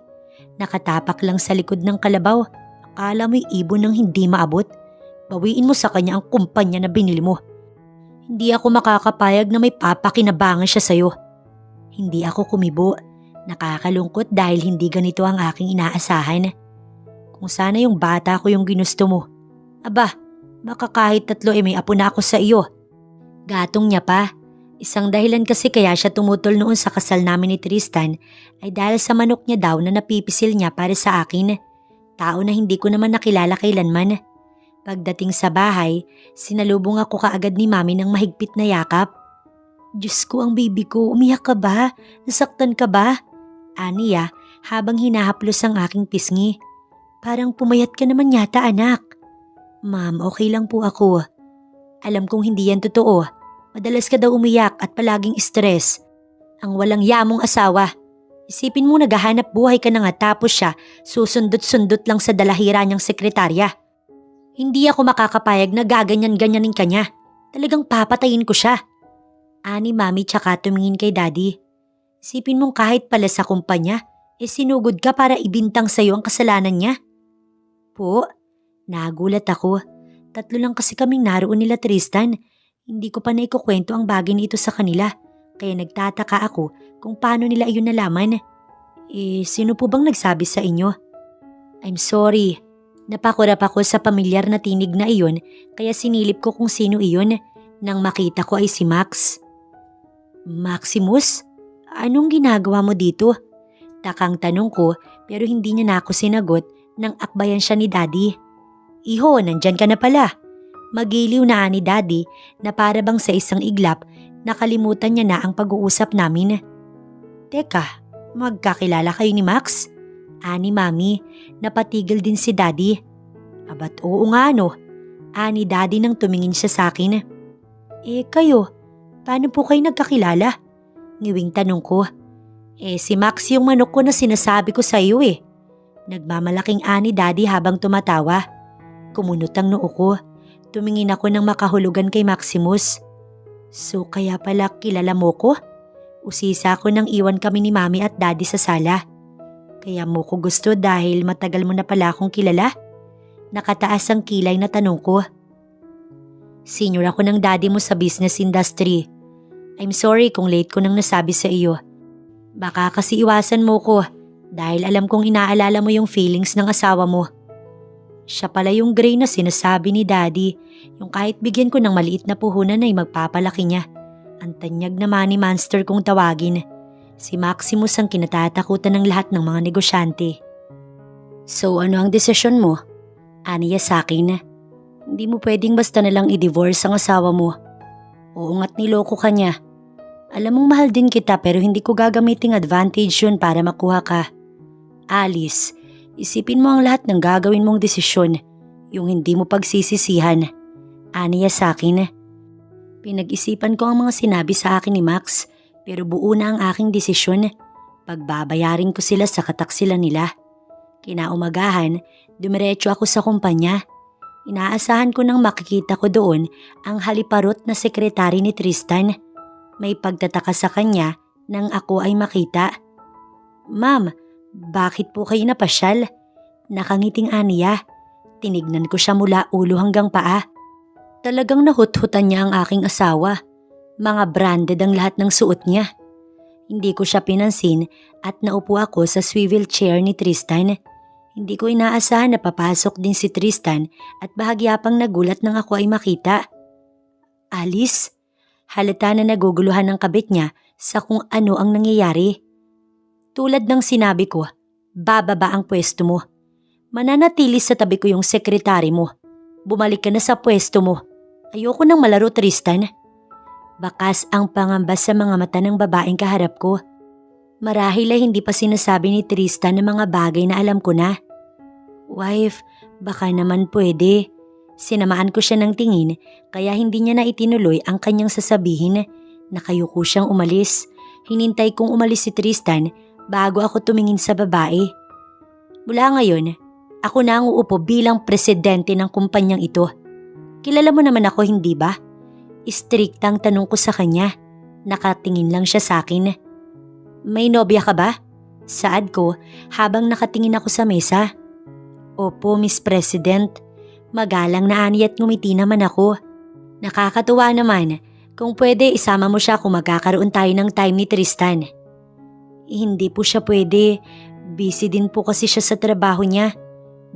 Nakatapak lang sa likod ng kalabaw. Akala mo'y ibon ng hindi maabot. Bawiin mo sa kanya ang kumpanya na binili mo. Hindi ako makakapayag na may papakinabangan siya sa'yo. Hindi ako kumibo. Nakakalungkot dahil hindi ganito ang aking inaasahan. Kung sana yung bata ko yung ginusto mo. Aba, baka kahit 3 may apo na ako sa iyo. Gatong niya pa. Isang dahilan kasi kaya siya tumutol noon sa kasal namin ni Tristan ay dahil sa manok niya daw na napipisil niya para sa akin. Tao na hindi ko naman nakilala kailanman. Pagdating sa bahay, sinalubong ako kaagad ni Mami ng mahigpit na yakap. Diyos ko, ang baby ko, umiyak ka ba? Nasaktan ka ba? Aniya habang hinahaplos ang aking pisngi. Parang pumayat ka naman yata, anak. Ma'am, okay lang po ako. Alam kong hindi yan totoo. Madalas ka daw umiyak at palaging stress. Ang walang yamong asawa. Isipin mo naghahanap buhay ka na nga tapos siya susundot-sundot lang sa dalahira niyang sekretarya. Hindi ako makakapayag na gaganyan-ganyanin ka niya. Talagang papatayin ko siya. Ani Mami tsaka tumingin kay Daddy. Isipin mong kahit pala sa kumpanya, sinugod ka para ibintang sa'yo ang kasalanan niya. Po, nagulat ako. 3 lang kasi kaming naroon nila Tristan. Hindi ko pa naikukwento ang bagay nito sa kanila. Kaya nagtataka ako kung paano nila iyon nalaman. Sino po bang nagsabi sa inyo? I'm sorry. Napakurap ako sa pamilyar na tinig na iyon kaya sinilip ko kung sino iyon. Nang makita ko ay si Max. Maximus? Anong ginagawa mo dito? Takang tanong ko pero hindi niya na ako sinagot nang akbayan siya ni Daddy. Iho, nandyan ka na pala. Magiliw na ni Daddy na para bang sa isang iglap nakalimutan niya na ang pag-uusap namin. Teka, magkakilala kayo ni Max? Ani Mami, napatigil din si Daddy. Abat oo nga no. Ani Daddy nang tumingin siya sa akin. Kayo, paano po kayo nagkakilala? Ngiwing tanong ko. Si Max yung manok ko na sinasabi ko sa iyo . Nagmamalaking ani Daddy habang tumatawa. Kumunot ang noo ko. Tumingin ako ng makahulugan kay Maximus. So kaya pala kilala mo ko? Usisa ko nang iwan kami ni Mami at Daddy sa sala. Kaya mo ko gusto dahil matagal mo na pala akong kilala? Nakataas ang kilay na tanong ko. Senior ako ng daddy mo sa business industry. I'm sorry kung late ko nang nasabi sa iyo. Baka kasi iwasan mo ko dahil alam kong inaalala mo yung feelings ng asawa mo. Siya pala yung Gray na sinasabi ni Daddy, yung kahit bigyan ko ng maliit na puhunan ay magpapalaki niya. Ang tanyag na money monster kong tawagin. Si Maximus ang kinatatakutan ng lahat ng mga negosyante. So ano ang desisyon mo? Aniya sa akin. Hindi mo pwedeng basta nalang i-divorce ang asawa mo. Oo nga't niloko ka niya. Alam mong mahal din kita pero hindi ko gagamiting advantage yun para makuha ka. Alice, isipin mo ang lahat ng gagawin mong desisyon, yung hindi mo pagsisisihan. Aniya sa akin. Pinag-isipan ko ang mga sinabi sa akin ni Max pero buo na ang aking desisyon. Pagbabayarin ko sila sa kataksilan nila. Kinaumagahan, dumiretso ako sa kumpanya. Inaasahan ko nang makikita ko doon ang haliparot na sekretary ni Tristan. May pagtataka sa kanya nang ako ay makita. Ma'am, bakit po kayo napasyal? Nakangiting aniya. Tinignan ko siya mula ulo hanggang paa. Talagang nahut-hutan niya ang aking asawa. Mga branded ang lahat ng suot niya. Hindi ko siya pinansin at naupo ako sa swivel chair ni Tristan. Hindi ko inaasahan na papasok din si Tristan at bahagya pang nagulat nang ako ay makita. Alice? Halata na naguguluhan ng kabit niya sa kung ano ang nangyayari. Tulad ng sinabi ko, bababa ang pwesto mo. Mananatili sa tabi ko yung sekretary mo. Bumalik ka na sa pwesto mo. Ayoko nang malaro, Tristan. Bakas ang pangamba sa mga mata ng babaeng kaharap ko. Marahil ay hindi pa sinasabi ni Tristan ng mga bagay na alam ko na. Wife, baka naman pwede. Sinamaan ko siya ng tingin kaya hindi niya na itinuloy ang kanyang sasabihin. Nakayuko siyang umalis. Hinintay kong umalis si Tristan bago ako tumingin sa babae. Mula ngayon, ako na ang uupo bilang presidente ng kumpanyang ito. Kilala mo naman ako, hindi ba? Istriktang tanong ko sa kanya. Nakatingin lang siya sa akin. May nobya ka ba? Saad ko habang nakatingin ako sa mesa. Opo, Miss President. Magalang na ani at ngumiti naman ako. Nakakatuwa naman. Kung pwede isama mo siya kung magkakaroon tayo ng time ni Tristan. Hindi po siya pwede. Busy din po kasi siya sa trabaho niya.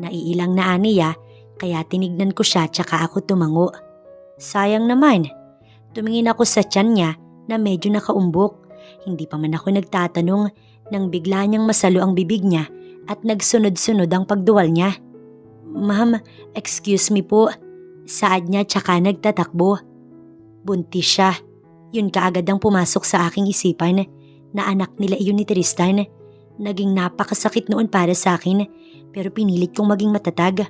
Naiilang na aniya kaya tinignan ko siya tsaka ako tumango. Sayang naman. Tumingin ako sa tiyan niya na medyo nakaumbok. Hindi pa man ako nagtatanong nang bigla niyang masalo ang bibig niya at nagsunod-sunod ang pagduwal niya. Ma'am, excuse me po. Saad niya tsaka nagtatakbo. Buntis siya. Yun kaagad ang pumasok sa aking isipan na anak nila iyon ni Tristan. Naging napakasakit noon para sa akin pero pinilit kong maging matatag.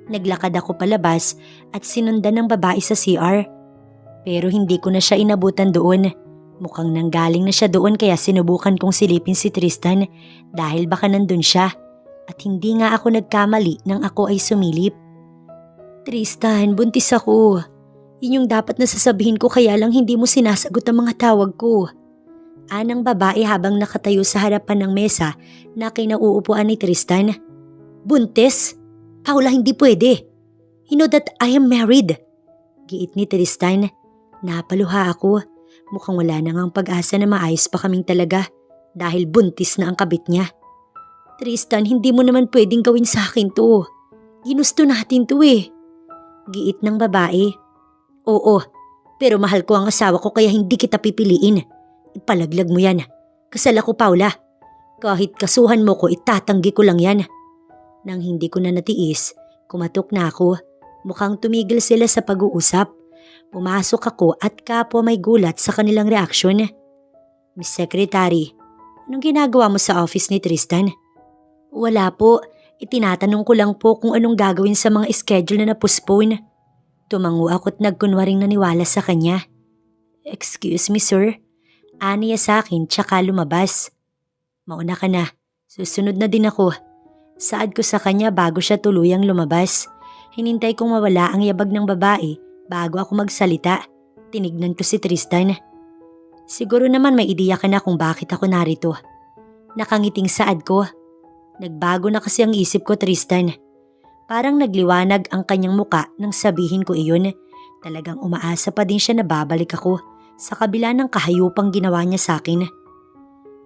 Naglakad ako palabas at sinundan ng babae sa CR. Pero hindi ko na siya inabutan doon. Mukhang nanggaling na siya doon kaya sinubukan kong silipin si Tristan dahil baka nandun siya. At hindi nga ako nagkamali nang ako ay sumilip. Tristan, buntis ako. Yun yung dapat na sasabihin ko kaya lang hindi mo sinasagot ang mga tawag ko. Anang babae habang nakatayo sa harapan ng mesa na kinauupuan ni Tristan. Buntis? Paula, hindi pwede. You know that I am married. Giit ni Tristan. Napaluha ako. Mukhang wala na ngang pag-asa na maayos pa kaming talaga dahil buntis na ang kabit niya. Tristan, hindi mo naman pwedeng gawin sa akin to. Ginusto natin to eh. Giit ng babae. Oo, pero mahal ko ang asawa ko kaya hindi kita pipiliin. Ipalaglag mo yan. Kasal ako, Paula. Kahit kasuhan mo ko, itatanggi ko lang yan. Nang hindi ko na natiis, kumatok na ako. Mukhang tumigil sila sa pag-uusap. Pumasok ako at kapwa may gulat sa kanilang reaksyon. Miss Secretary, anong ginagawa mo sa office ni Tristan? Wala po. Itinatanong ko lang po kung anong gagawin sa mga schedule na na-postpone. Tumango ako't nagkunwaring naniwala sa kanya. Excuse me, sir. Aniya sa akin tsaka lumabas. Mauna ka na. Susunod na din ako. Saad ko sa kanya bago siya tuluyang lumabas. Hinintay kong mawala ang yabag ng babae bago ako magsalita. Tinignan ko si Tristan. Siguro naman may ideya ka na kung bakit ako narito. Nakangiting saad ko. Nagbago na kasi ang isip ko, Tristan. Parang nagliwanag ang kanyang muka nang sabihin ko iyon. Talagang umaasa pa din siya na babalik ako sa kabila ng kahayupang ginawa niya sa akin.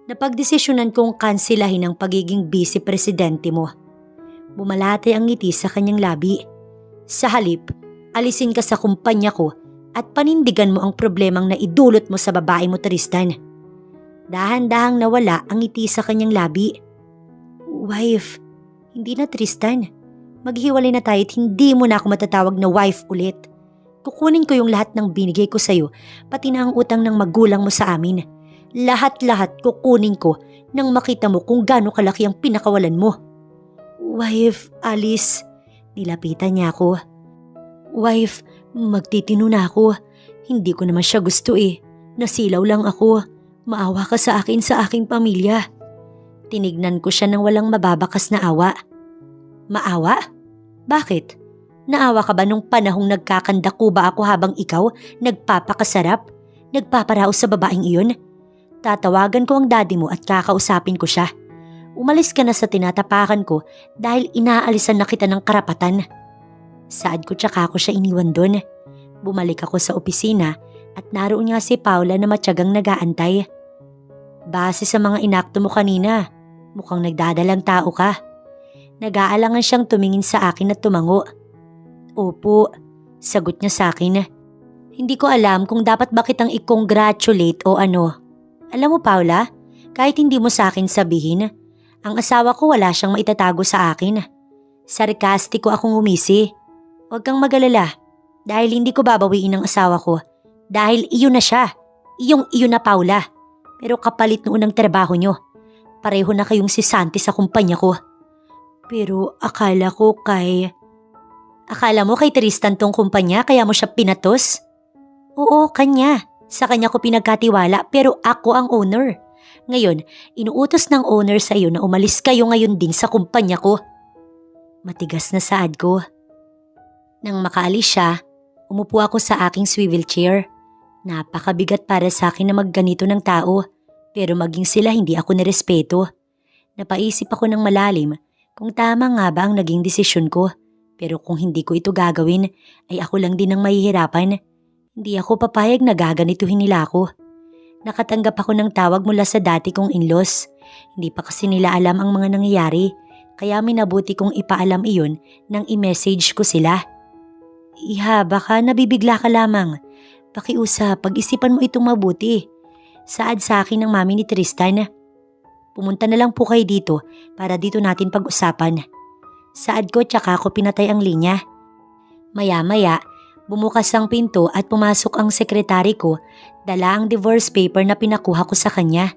Napagdesisyonan kong kansilahin ang pagiging vice-presidente mo. Bumalate ang ngiti sa kanyang labi. Sa halip, alisin ka sa kumpanya ko at panindigan mo ang problemang naidulot mo sa babae mo, Tristan. Dahan-dahang nawala ang ngiti sa kanyang labi. Wife, hindi na, Tristan. Maghiwalay na tayo at hindi mo na ako matatawag na wife ulit. Kukunin ko yung lahat ng binigay ko sa'yo, pati na ang utang ng magulang mo sa amin. Lahat-lahat kukunin ko nang makita mo kung gaano kalaki ang pinakawalan mo. Wife, Alice, nilapitan niya ako. Wife, magtitino na ako. Hindi ko naman siya gusto eh. Nasilaw lang ako. Maawa ka sa akin sa aking pamilya. Tinignan ko siya ng walang mababakas na awa. Maawa? Bakit? Naawa ka ba nung panahong nagkakandaku ba ako habang ikaw nagpapakasarap? Nagpaparaos sa babaeng iyon? Tatawagan ko ang daddy mo at kakausapin ko siya. Umalis ka na sa tinatapakan ko dahil inaalisan na kita ng karapatan. Saad ko tsaka ako siya iniwan doon. Bumalik ako sa opisina at naroon nga si Paula na matyagang nagaantay. Base sa mga inakto mo kanina, mukhang nagdadalang tao ka. Nag-aalangan siyang tumingin sa akin at tumango. Opo, sagot niya sa akin. Hindi ko alam kung dapat ba kitang i-congratulate o ano. Alam mo Paula, kahit hindi mo sa akin sabihin, ang asawa ko wala siyang maitatago sa akin. Sarkastiko akong umisi. Huwag kang magalala dahil hindi ko babawiin ang asawa ko. Dahil iyon na siya. Iyong na Paula. Pero kapalit noon ang trabaho nyo. Pareho na kayong si Santi sa kumpanya ko. Pero akala mo kay Tristan tong kumpanya kaya mo siya pinatos? Oo, kanya. Sa kanya ko pinagkatiwala pero ako ang owner. Ngayon, inuutos ng owner sa iyo na umalis kayo ngayon din sa kumpanya ko. Matigas na saad ko. Nang makaalis siya, umupo ako sa aking swivel chair. Napakabigat para sa akin na magganito ng tao pero maging sila hindi ako nirespeto. Napaisip ako ng malalim kung tama nga ba ang naging desisyon ko. Pero kung hindi ko ito gagawin, ay ako lang din ang mahihirapan. Hindi ako papayag na gaganituhin nila ako. Nakatanggap ako ng tawag mula sa dati kong in-laws. Hindi pa kasi nila alam ang mga nangyayari, kaya minabuti kong ipaalam iyon nang i-message ko sila. Iha, baka nabibigla ka lamang. Pakiusap, pag-isipan mo itong mabuti. Saad sa akin ng mami ni Tristan. Pumunta na lang po kayo dito para dito natin pag-usapan. Saad ko tsaka ako pinatay ang linya. Maya-maya, bumukas ang pinto at pumasok ang sekretary ko, dala ang divorce paper na pinakuha ko sa kanya.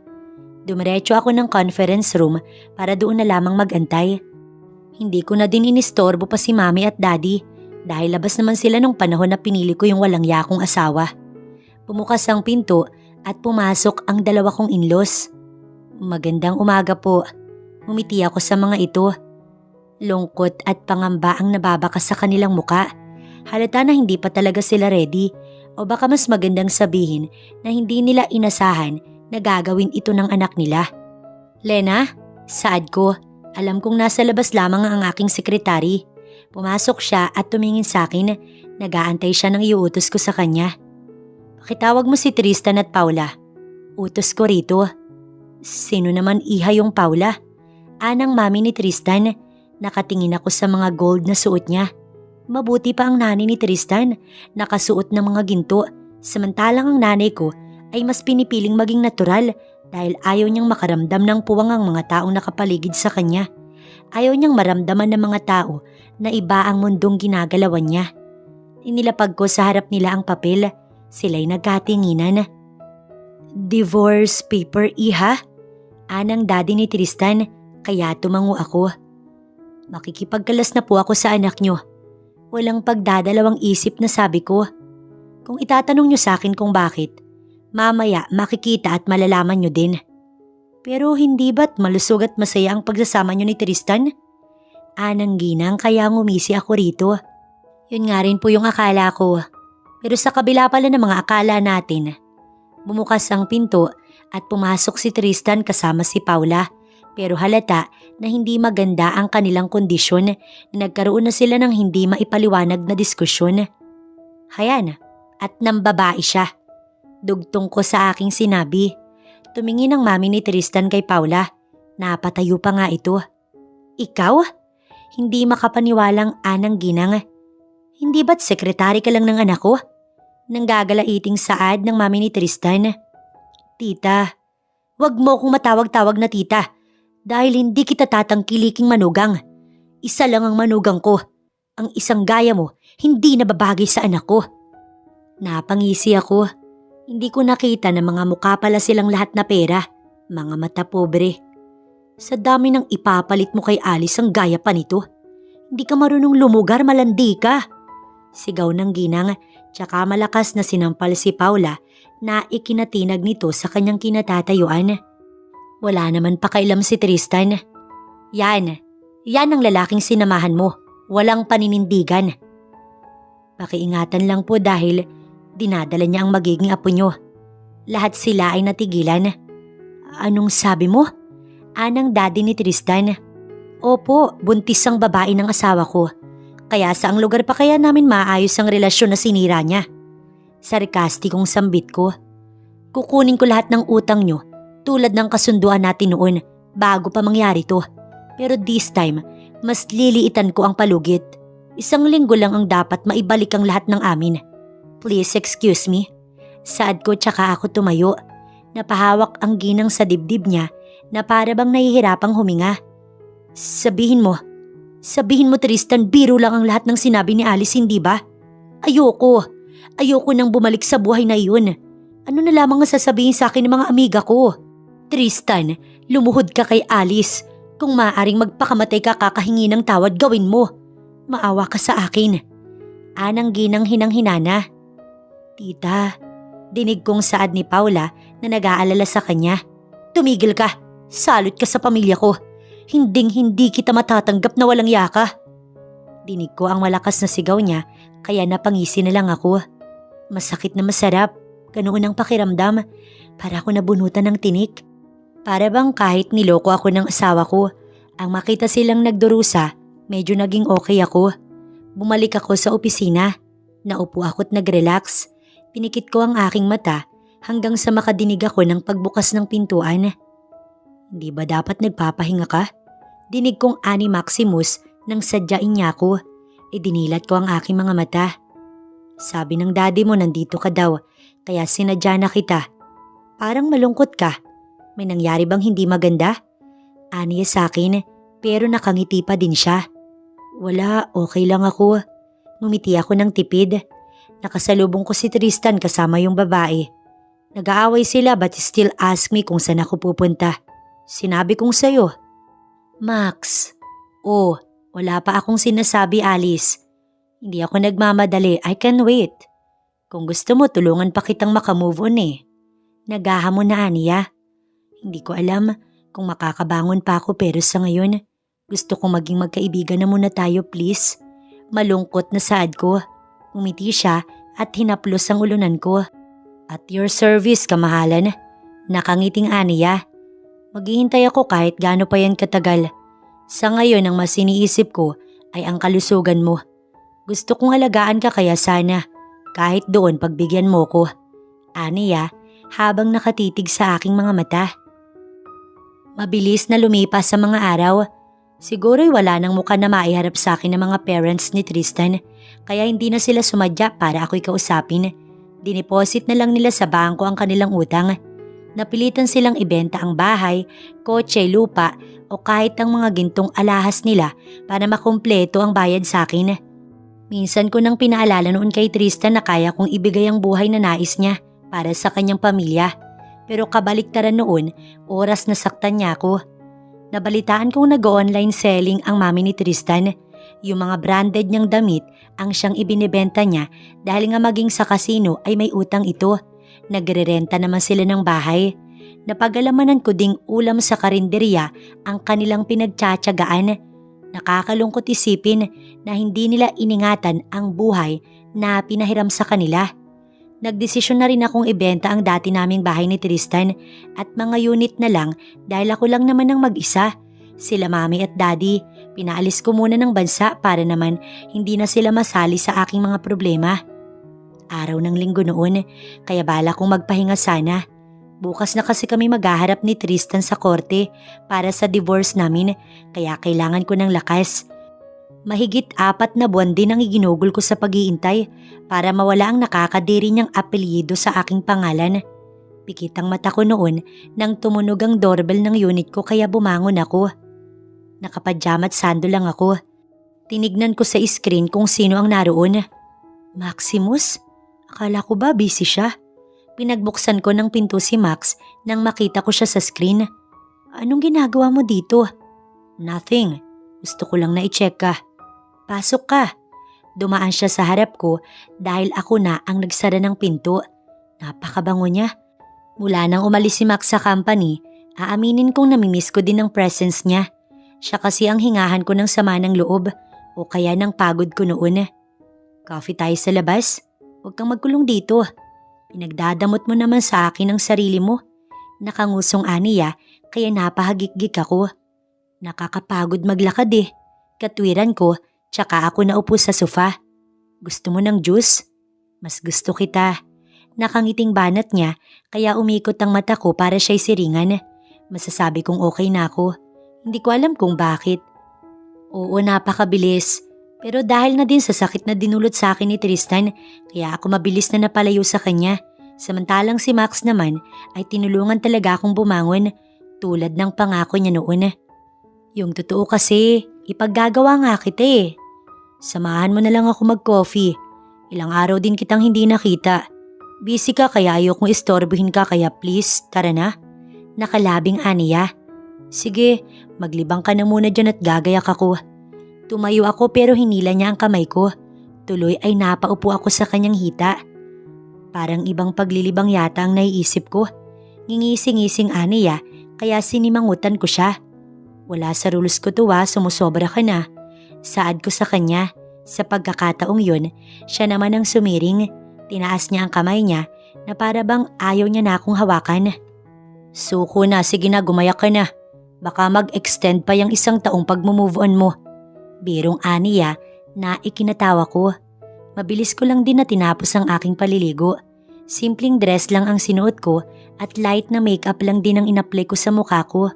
Dumiretso ako ng conference room para doon na lamang mag-antay. Hindi ko na din inistorbo pa si mami at daddy dahil labas naman sila nung panahon na pinili ko yung walang yakong asawa. Bumukas ang pinto at pumasok ang dalawa kong in-laws. Magandang umaga po. Ngumiti ako sa mga ito. Lungkot at pangamba ang nababakas sa kanilang muka. Halata na hindi pa talaga sila ready o baka mas magandang sabihin na hindi nila inasahan na gagawin ito ng anak nila. Lena, saad ko, alam kong nasa labas lamang ang aking sekretary. Pumasok siya at tumingin sa akin. Nag-aantay siya ng iuutos ko sa kanya. Pakitawag mo si Tristan at Paula. Utos ko rito. Sino naman iha yung Paula? Anang mami ni Tristan. Nakatingin ako sa mga gold na suot niya. Mabuti pa ang nanay ni Tristan, nakasuot ng mga ginto, samantalang ang nanay ko ay mas pinipiling maging natural dahil ayaw niyang makaramdam ng puwang ang mga taong nakapaligid sa kanya. Ayaw niyang maramdaman ng mga tao na iba ang mundong ginagalawan niya. Inilapag ko sa harap nila ang papel, sila'y nagkatinginan. Divorce paper, iha? Anang daddy ni Tristan, kaya tumango ako. Makikipagkalas na po ako sa anak niyo. Walang pagdadalawang isip na sabi ko. Kung itatanong niyo sa akin kung bakit, mamaya makikita at malalaman niyo din. Pero hindi ba't malusog at masaya ang pagsasama niyo ni Tristan? Anang ginang kaya ngumisi ako rito. Yun nga rin po yung akala ko. Pero sa kabila pala ng mga akala natin, bumukas ang pinto at pumasok si Tristan kasama si Paula. Pero halata na hindi maganda ang kanilang kondisyon na nagkaroon na sila ng hindi maipaliwanag na diskusyon. Hayan, at nambabae siya. Dugtong ko sa aking sinabi. Tumingin ang mami ni Tristan kay Paula. Napatayo pa nga ito. Ikaw? Hindi makapaniwalang anang ginang. Hindi ba't sekretary ka lang ng anak ko? Nanggagalaiting saad ng mami ni Tristan. Tita, wag mo akong matawag-tawag na tita. Dahil hindi kita tatangkiliking manugang. Isa lang ang manugang ko. Ang isang gaya mo, hindi nababagay sa anak ko. Napangisi ako. Hindi ko nakita na mga mukha pala silang lahat na pera. Mga mata pobre. Sa dami ng ipapalit mo kay Alice ang gaya pa nito. Hindi ka marunong lumugar, malandi ka. Sigaw ng ginang, tsaka malakas na sinampal si Paula na ikinatinag nito sa kanyang kinatatayuan. Wala naman pakailam si Tristan. Yan ang lalaking sinamahan mo. Walang paninindigan. Pakiingatan lang po dahil dinadala niya ang magiging apo nyo. Lahat sila ay natigilan. Anong sabi mo? Anang daddy ni Tristan. Opo, buntis ang babae ng asawa ko. Kaya saang lugar pa kaya namin maayos ang relasyon na sinira niya? Sarkastikong sambit ko. Kukunin ko lahat ng utang nyo tulad ng kasunduan natin noon bago pa mangyari to. Pero this time, mas liliitan ko ang palugit. 1 linggo lang ang dapat maibalik ang lahat ng amin. Please excuse me. Saad ko tsaka ako tumayo. Napahawak ang ginang sa dibdib niya na para bang nahihirapang huminga. Sabihin mo Tristan, biro lang ang lahat ng sinabi ni Alice, hindi ba? Ayoko nang bumalik sa buhay na iyon. Ano na lamang ang sasabihin sa akin ng mga amiga ko? Tristan, lumuhod ka kay Alice. Kung maaaring magpakamatay ka kakahingi ng tawad, gawin mo. Maawa ka sa akin. Anang ginang hinang-hinana. Tita, dinig kong saad ni Paula na nag-aalala sa kanya. Tumigil ka. Salot ka sa pamilya ko. Hinding-hindi kita matatanggap na walang yaka. Dinig ko ang malakas na sigaw niya kaya napangisi na lang ako. Masakit na masarap. Ganoon ang pakiramdam. Para ako nabunutan ng tinik. Para bang kahit niloko ako ng asawa ko, ang makita silang nagdurusa, medyo naging okay ako. Bumalik ako sa opisina. Naupo ako at nag-relax. Pinikit ko ang aking mata hanggang sa makadinig ako ng pagbukas ng pintuan. Hindi ba dapat nagpapahinga ka? Dinig kong ani Maximus nang sadyain niya ako. Dinilat ko ang aking mga mata. Sabi ng daddy mo nandito ka daw, kaya sinadya na kita. Parang malungkot ka. May nangyari bang hindi maganda? Aniya sa akin, pero nakangiti pa din siya. Wala, okay lang ako. Ngumiti ako ng tipid. Nakasalubong ko si Tristan kasama yung babae. Nag-aaway sila but still ask me kung saan ako pupunta. Sinabi kong sayo. Max. Oh, wala pa akong sinasabi, Alice. Hindi ako nagmamadali, I can wait. Kung gusto mo, tulungan pa kitang makamove on eh. Naghahamon na Aniya. Hindi ko alam kung makakabangon pa ako pero sa ngayon, gusto kong maging magkaibigan na muna tayo please. Malungkot na saad ko. Umiti siya at hinaplos ang ulunan ko. At your service, kamahalan. Nakangiting Aniya. Maghihintay ako kahit gaano pa yan katagal. Sa ngayon ang mas iniisip ko ay ang kalusugan mo. Gusto kong alagaan ka kaya sana kahit doon pagbigyan mo ko. Aniya habang nakatitig sa aking mga mata. Mabilis na lumipas sa mga araw. Siguro'y wala nang mukha na maiharap sa akin ng mga parents ni Tristan kaya hindi na sila sumadya para ako'y kausapin. Dineposit na lang nila sa bangko ang kanilang utang. Napilitan silang ibenta ang bahay, kotse, lupa o kahit ang mga gintong alahas nila para makumpleto ang bayad sa akin. Minsan ko nang pinaalala noon kay Tristan na kaya kong ibigay ang buhay na nais niya para sa kanyang pamilya. Pero kabaliktaran noon, oras na saktan niya ako. Nabalitaan kong nag-online selling ang mami ni Tristan. Yung mga branded niyang damit ang siyang ibinibenta niya dahil nga maging sa kasino ay may utang ito. Nagre-renta naman sila ng bahay. Napag-alamanan ko ding ulam sa karinderya ang kanilang pinagtsatsagaan. Nakakalungkot isipin na hindi nila iningatan ang buhay na pinahiram sa kanila. Nagdesisyon na rin akong ibenta ang dati naming bahay ni Tristan at mga unit na lang dahil ako lang naman ang mag-isa. Sila mami at daddy, pinaalis ko muna ng bansa para naman hindi na sila masali sa aking mga problema. Araw ng linggo noon, kaya bala kong magpahinga sana. Bukas na kasi kami maghaharap ni Tristan sa korte para sa divorce namin kaya kailangan ko ng lakas. Mahigit 4 na buwan din ang iginugol ko sa pag-iintay para mawala ang nakakadiri niyang apelyido sa aking pangalan. Pikit ang mata ko noon nang tumunog ang doorbell ng unit ko kaya bumangon ako. Nakapadjama at sando lang ako. Tinignan ko sa screen kung sino ang naroon. Maximus? Akala ko ba busy siya? Pinagbuksan ko ng pinto si Max nang makita ko siya sa screen. Anong ginagawa mo dito? Nothing. Gusto ko lang na i-check ka. Pasok ka. Dumaan siya sa harap ko dahil ako na ang nagsara ng pinto. Napakabango niya. Mula nang umalis si Max sa company, aaminin kong namimiss ko din ang presence niya. Siya kasi ang hingahan ko ng sama ng loob o kaya ng pagod ko noon. Coffee tayo sa labas? Huwag kang magkulong dito. Pinagdadamot mo naman sa akin ang sarili mo. Nakangusong aniya kaya napahagik-gik ako. Nakakapagod maglakad eh. Katwiran ko, tsaka ako naupo sa sofa. Gusto mo ng juice? Mas gusto kita. Nakangiting banat niya kaya umikot ang mata ko para siya'y siringan. Masasabi kong okay na ako. Hindi ko alam kung bakit. Oo, napakabilis. Pero dahil na din sa sakit na dinulot sa akin ni Tristan, kaya ako mabilis na napalayo sa kanya. Samantalang si Max naman ay tinulungan talaga akong bumangon tulad ng pangako niya noon. Yung totoo kasi, ipaggagawa nga kita eh. Samahan mo na lang ako mag-coffee. Ilang araw din kitang hindi nakita. Busy ka kaya ayokong istorbohin ka kaya please, tara na. Nakalabing aniya. Sige, maglibang ka na muna dyan at gagayak ako. Tumayo ako pero hinila niya ang kamay ko. Tuloy ay napaupo ako sa kanyang hita. Parang ibang paglilibang yata ang naiisip ko. Ngingising-ngising aniya kaya sinimangutan ko siya. Wala sa rules ko to sumusobra ka na. Saad ko sa kanya. Sa pagkakataong yun, siya naman ang sumiring. Tinaas niya ang kamay niya na para bang ayaw niya na akong hawakan. Suko na, sige na gumayak ka na. Baka mag-extend pa yung 1 taong pag-move on mo. Birong aniya na ikinatawa ko. Mabilis ko lang din na tinapos ang aking paliligo. Simpleng dress lang ang sinuot ko at light na makeup lang din ang inapply ko sa mukha ko.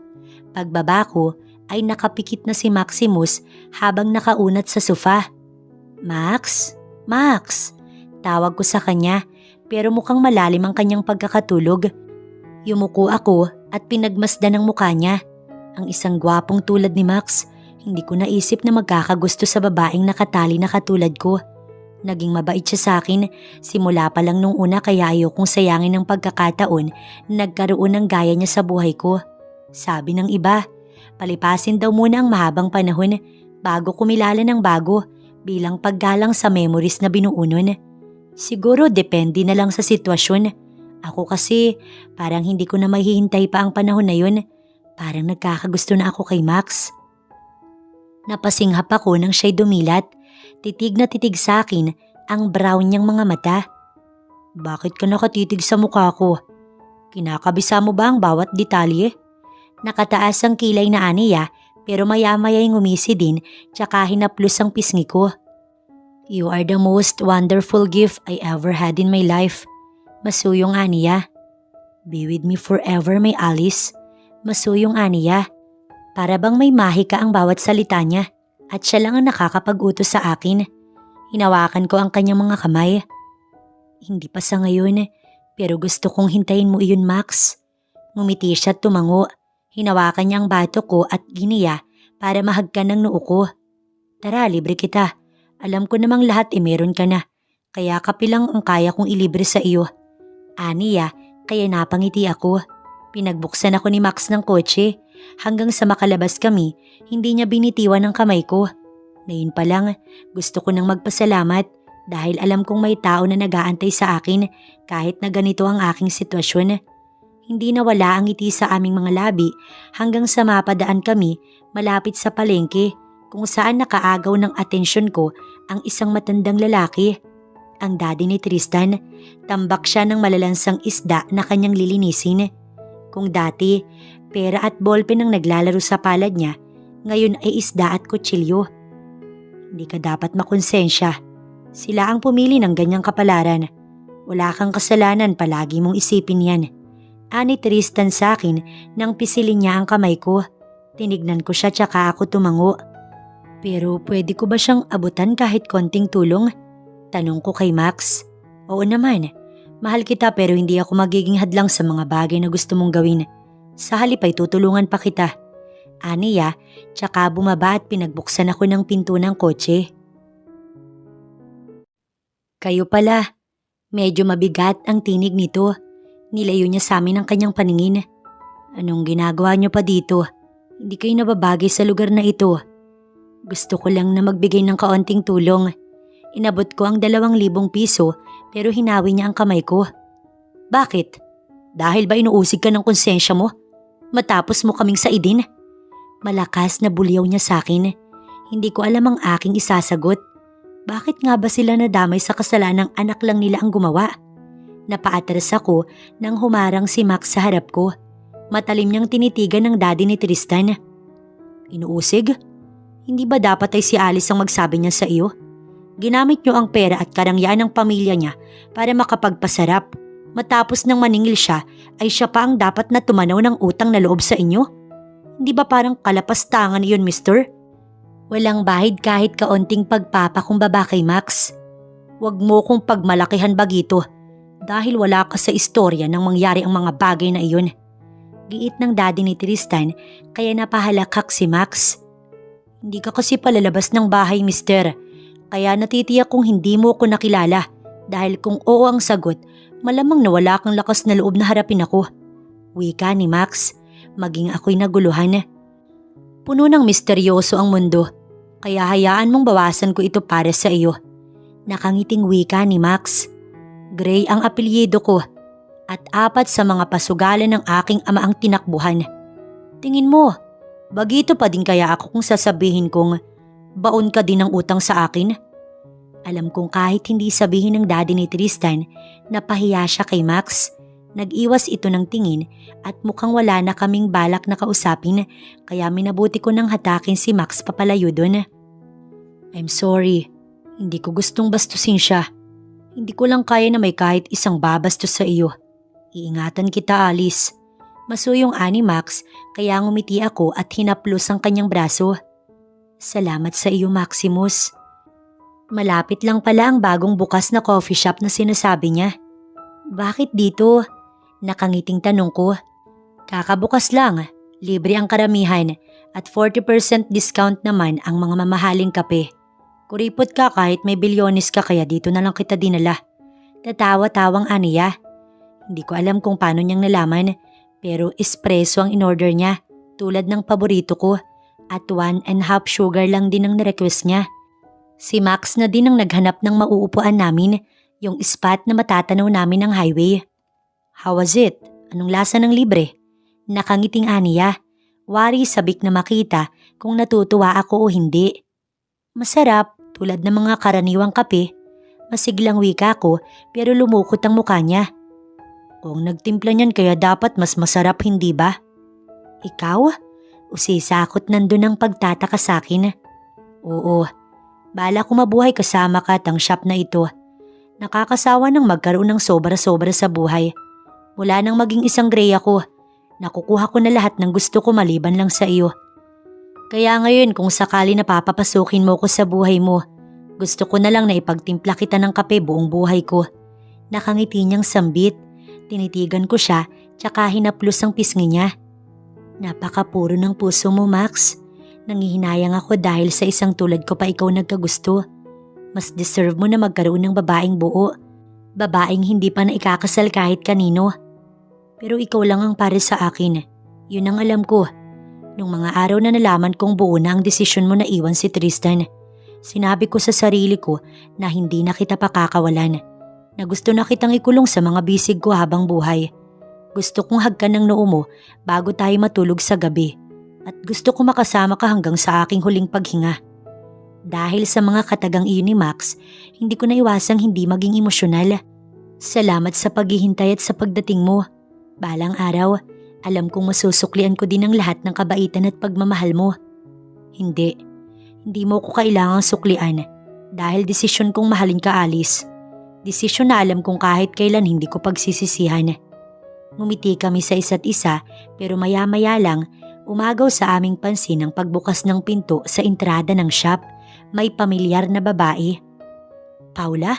Pagbaba ko ay nakapikit na si Maximus habang nakaunat sa sofa. Max? Max? Tawag ko sa kanya pero mukhang malalim ang kanyang pagkakatulog. Yumuko ako at pinagmasdan ang mukha niya. Ang isang gwapong tulad ni Max, hindi ko naisip na magkakagusto sa babaeng nakatali na katulad ko. Naging mabait siya sa akin, simula pa lang nung una kaya ayokong sayangin ng pagkakataon na nagkaroon ng gaya niya sa buhay ko. Sabi ng iba, palipasin daw muna ang mahabang panahon bago kumilala ng bago bilang paggalang sa memories na binuo nun. Siguro depende na lang sa sitwasyon. Ako kasi parang hindi ko na mahihintay pa ang panahon na yun. Parang nagkakagusto na ako kay Max. Napasinghap ako nang siya'y dumilat. Titig na titig sa akin ang brown niyang mga mata. Bakit ka nakatitig sa mukha ko? Kinakabisa mo ba ang bawat detalye? Nakataas ang kilay na aniya pero maya-maya'y ngumisi din tsaka hinaplos ang pisngi ko. You are the most wonderful gift I ever had in my life. Masuyong aniya. Be with me forever, my Alice. Masuyong aniya. Para bang may mahika ang bawat salita niya at siya lang ang nakakapag-utos sa akin. Hinawakan ko ang kanyang mga kamay. Hindi pa sa ngayon, pero gusto kong hintayin mo iyon, Max. Ngumiti siya at tumango. Hinawakan niya ang bato ko at giniya para mahagkan ng noo ko. Tara, libre kita. Alam ko namang lahat meron ka na. Kaya kapilang ang kaya kong ilibre sa iyo. Aniya, kaya napangiti ako. Pinagbuksan ako ni Max ng kotse. Hanggang sa makalabas kami, hindi niya binitiwan ang kamay ko. Ngayon pa lang, gusto ko nang magpasalamat dahil alam kong may tao na nag-aantay sa akin kahit na ganito ang aking sitwasyon. Hindi nawala ang ngiti sa aming mga labi hanggang sa mapadaan kami malapit sa palengke kung saan nakaagaw ng atensyon ko ang isang matandang lalaki. Ang daddy ni Tristan, tambak siya ng malalansang isda na kanyang lilinisin. Kung dati, pera at ballpen ang naglalaro sa palad niya, ngayon ay isda at kutsilyo. Hindi ka dapat makonsensya. Sila ang pumili ng ganyang kapalaran. Wala kang kasalanan, palagi mong isipin yan. Ani Tristan sa akin nang pisilin niya ang kamay ko. Tinignan ko siya tsaka ako tumango. Pero pwede ko ba siyang abutan kahit konting tulong? Tanong ko kay Max. Oo naman. Mahal kita pero hindi ako magiging hadlang sa mga bagay na gusto mong gawin. Sa halip ay tutulungan pa kita. Aniya, tsaka bumaba at pinagbuksan ako ng pinto ng kotse. Kayo pala. Medyo mabigat ang tinig nito. Nilayo niya sa amin ang kanyang paningin. Anong ginagawa niyo pa dito? Hindi kayo nababagay sa lugar na ito. Gusto ko lang na magbigay ng kaunting tulong. Inabot ko ang 2,000 piso pero hinawi niya ang kamay ko. Bakit? Dahil ba inuusig ka ng konsensya mo? Matapos mo kaming saidin? Malakas na bulyaw niya sa akin. Hindi ko alam ang aking isasagot. Bakit nga ba sila nadamay sa kasalanang anak lang nila ang gumawa? Napaatras ako nang humarang si Max sa harap ko. Matalim niyang tinitigan ng daddy ni Tristan. Inuusig? Hindi ba dapat ay si Alice ang magsabi niya sa iyo? Ginamit niyo ang pera at karangyaan ng pamilya niya para makapagpasarap. Matapos nang maningil siya, ay siya pa ang dapat na tumanaw ng utang na loob sa inyo? Hindi ba parang kalapastangan iyon, mister? Walang bahid kahit kaunting pagpapakumbaba kay Max. Huwag mo kong pagmalakihan bagito dahil wala ka sa istorya nang mangyari ang mga bagay na iyon. Giit ng daddy ni Tristan kaya napahalakak si Max. Hindi ka kasi palalabas ng bahay, mister. Kaya natitiyak kung hindi mo ko nakilala dahil kung oo ang sagot, malamang na wala kang lakas na loob na harapin ako. Wika ni Max, maging ako'y naguluhan. Puno ng misteryoso ang mundo, kaya hayaan mong bawasan ko ito para sa iyo. Nakangiting wika ni Max. Gray ang apelyido ko at 4 sa mga pasugalan ng aking ama ang tinakbuhan. Tingin mo, bagito pa din kaya ako kung sasabihin kong baon ka din ng utang sa akin? Alam kong kahit hindi sabihin ng daddy ni Tristan, napahiya siya kay Max. Nag-iwas ito ng tingin at mukhang wala na kaming balak na kausapin kaya minabuti ko nang hatakin si Max papalayo dun. I'm sorry, hindi ko gustong bastusin siya. Hindi ko lang kaya na may kahit isang babastos sa iyo. Iingatan kita, Alice. Masuyong ani Max kaya ngumiti ako at hinaplos ang kanyang braso. Salamat sa iyo, Maximus. Malapit lang pala ang bagong bukas na coffee shop na sinasabi niya. Bakit dito? Nakangiting tanong ko. Kakabukas lang, libre ang karamihan at 40% discount naman ang mga mamahaling kape. Kuripot ka kahit may bilyones ka kaya dito na lang kita dinala. Tatawa-tawang aniya. Hindi ko alam kung paano niyang nalaman pero espresso ang in-order niya tulad ng paborito ko. At 1.5 sugar lang din ang nirequest niya. Si Max na din ang naghanap ng mauupuan namin, yung spot na matatanaw namin ang highway. How was it? Anong lasa ng libre? Nakangiting aniya. Wari sabik na makita kung natutuwa ako o hindi. Masarap, tulad ng mga karaniwang kape. Masiglang wika ko pero lumukot ang mukha niya. Kung nagtimpla niyan kaya dapat mas masarap, hindi ba? Ikaw? Usisakot nandun ang pagtataka sa akin. Oo, bala ko mabuhay kasama ka at ang shop na ito. Nakakasawa nang magkaroon ng sobra-sobra sa buhay. Mula nang maging isang gray ako, nakukuha ko na lahat ng gusto ko maliban lang sa iyo. Kaya ngayon kung sakali na papapasukin mo ko sa buhay mo, gusto ko na lang na ipagtimpla kita ng kape buong buhay ko. Nakangiti niyang sambit, tinitigan ko siya tsaka hinaplos ang pisngi niya. Napakapuro ng puso mo, Max. Nangihinayang ako dahil sa isang tulad ko pa ikaw nagkagusto. Mas deserve mo na magkaroon ng babaeng buo. Babaeng hindi pa na ikakasal kahit kanino. Pero ikaw lang ang para sa akin. Yun ang alam ko. Nung mga araw na nalaman kong buo na ang desisyon mo na iwan si Tristan, sinabi ko sa sarili ko na hindi na kita pakakawalan. Na gusto na kitang ikulong sa mga bisig ko habang buhay. Gusto kong hagkan ng noo mo bago tayo matulog sa gabi at gusto ko makasama ka hanggang sa aking huling paghinga. Dahil sa mga katagang iyon ni Max, hindi ko naiwasang hindi maging emosyonal. Salamat sa paghihintay at sa pagdating mo. Balang araw, alam kong masusuklian ko din ang lahat ng kabaitan at pagmamahal mo. Hindi mo ko kailangang suklian dahil desisyon kong mahalin ka, Alice. Desisyon na alam kong kahit kailan hindi ko pagsisisihan. Ngumiti kami sa isa't isa pero maya-maya lang umagaw sa aming pansin ang pagbukas ng pinto sa entrada ng shop. May pamilyar na babae. Paula?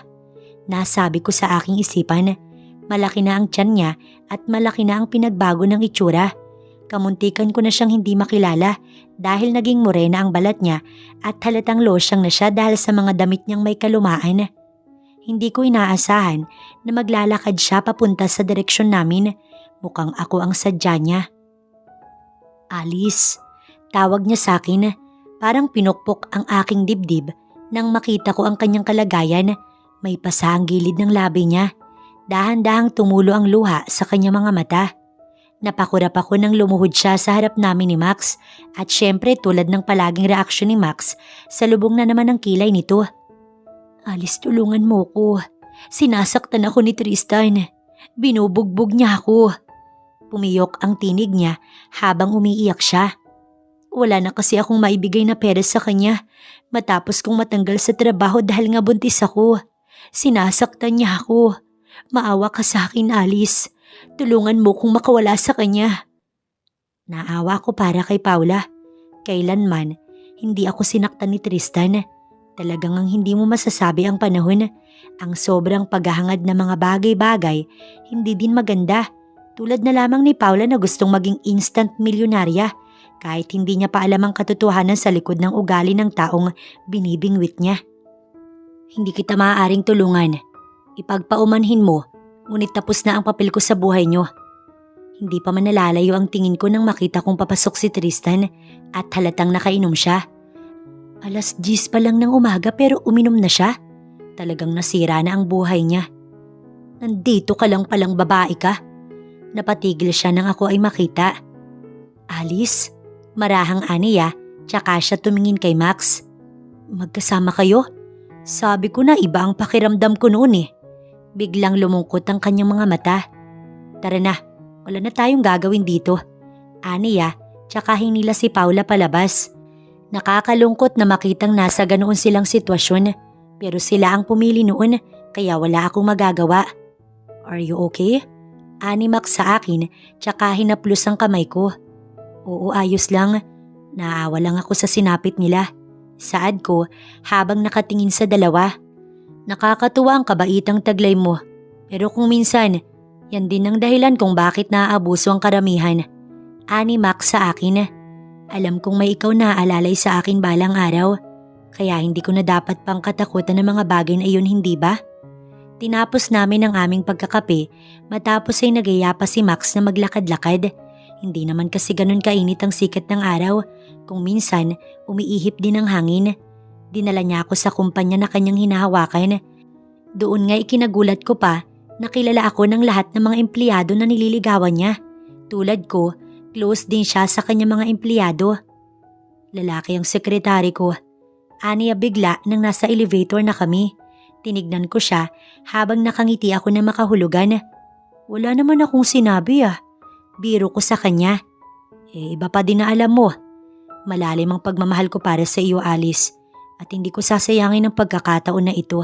Nasabi ko sa aking isipan. Malaki na ang tiyan niya at malaki na ang pinagbago ng itsura. Kamuntikan ko na siyang hindi makilala dahil naging morena ang balat niya at halatang losyang na siya dahil sa mga damit niyang may kalumaan. Hindi ko inaasahan na maglalakad siya papunta sa direksyon namin. Mukhang ako ang sadya niya. Alice, tawag niya sa akin. Parang pinukpok ang aking dibdib nang makita ko ang kanyang kalagayan. May pasa ang gilid ng labi niya. Dahan-dahang tumulo ang luha sa kanyang mga mata. Napakurap ako nang lumuhod siya sa harap namin ni Max at syempre tulad ng palaging reaksyon ni Max, salubong na naman ang kilay nito. Alice, tulungan mo ko. Sinasaktan ako ni Tristan. Binubugbog niya ako. Pumiyok ang tinig niya habang umiiyak siya. Wala na kasi akong maibigay na pera sa kanya matapos kong matanggal sa trabaho dahil nga buntis ako. Sinasaktan niya ako. Maawa ka sa akin, Alice. Tulungan mo kong makawala sa kanya. Naawa ko para kay Paula. Kailanman, hindi ako sinaktan ni Tristan. Talagang ang hindi mo masasabi ang panahon. Ang sobrang paghahangad na mga bagay-bagay, hindi din maganda. Tulad na lamang ni Paula na gustong maging instant milyonarya. Kahit hindi niya pa alam ang katotohanan sa likod ng ugali ng taong binibingwit niya. Hindi kita maaaring tulungan. Ipagpaumanhin mo, ngunit tapos na ang papel ko sa buhay niyo. Hindi pa man nalalayo ang tingin ko nang makita kong papasok si Tristan at halatang nakainom siya. 10:00 pa lang ng umaga pero uminom na siya. Talagang nasira na ang buhay niya. Nandito ka lang palang babae ka. Napatigil siya nang ako ay makita. Alice? Marahang aniya, tsaka siya tumingin kay Max. Magkasama kayo? Sabi ko na iba ang pakiramdam ko noon eh. Biglang lumungkot ang kanyang mga mata. Tara na, wala na tayong gagawin dito. Aniya, tsaka hinila si Paula palabas. Nakakalungkot na makitang nasa ganoon silang sitwasyon, pero sila ang pumili noon kaya wala akong magagawa. Are you okay? Ani Max sa akin, tsaka hinaplos ang kamay ko. Oo, ayos lang. Naawa lang ako sa sinapit nila. Saad ko habang nakatingin sa dalawa. Nakakatuwa ang kabaitang taglay mo. Pero kung minsan, yan din ang dahilan kung bakit naaabuso ang karamihan. Ani Max sa akin. Alam kong may ikaw na aalalay sa akin balang araw. Kaya hindi ko na dapat pang katakutan ng mga bagay na iyon, hindi ba? Tinapos namin ang aming pagkakape matapos ay nagaya pa si Max na maglakad-lakad. Hindi naman kasi ganun kainit ang sikat ng araw. Kung minsan, umiihip din ang hangin. Dinala niya ako sa kumpanya na kanyang hinahawakan. Doon nga ikinagulat ko pa na kilala ako ng lahat ng mga empleyado na nililigawan niya. Tulad ko, close din siya sa kanyang mga empleyado. Lalaki ang sekretary ko. Aniya bigla nang nasa elevator na kami. Tinignan ko siya habang nakangiti ako na makahulugan. Wala naman akong sinabi ah. Biro ko sa kanya. Iba pa din na alam mo. Malalim ang pagmamahal ko para sa iyo, Alice. At hindi ko sasayangin ang pagkakataon na ito.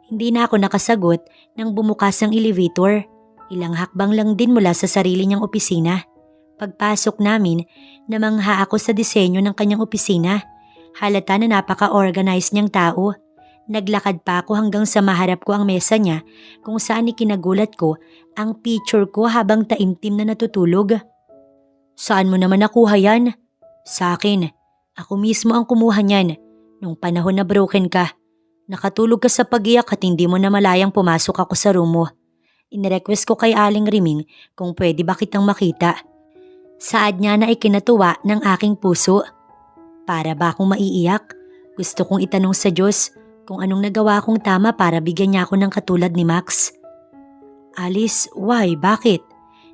Hindi na ako nakasagot nang bumukas ang elevator. Ilang hakbang lang din mula sa sarili niyang opisina. Pagpasok namin, namangha ako sa disenyo ng kanyang opisina. Halata na napaka-organized niyang tao. Naglakad pa ako hanggang sa maharap ko ang mesa niya kung saan ikinagulat ko ang picture ko habang taimtim na natutulog. Saan mo naman nakuha yan? Sa akin. Ako mismo ang kumuha niyan nung panahon na broken ka. Nakatulog ka sa pag-iyak at hindi mo na malayang pumasok ako sa room mo. Inirequest ko kay Aling Riming kung pwede ba kitang makita. Saad niya na ikinatuwa ng aking puso. Para ba akong maiiyak? Gusto kong itanong sa Diyos kung anong nagawa kong tama para bigyan niya ako ng katulad ni Max. Alice, why? Bakit?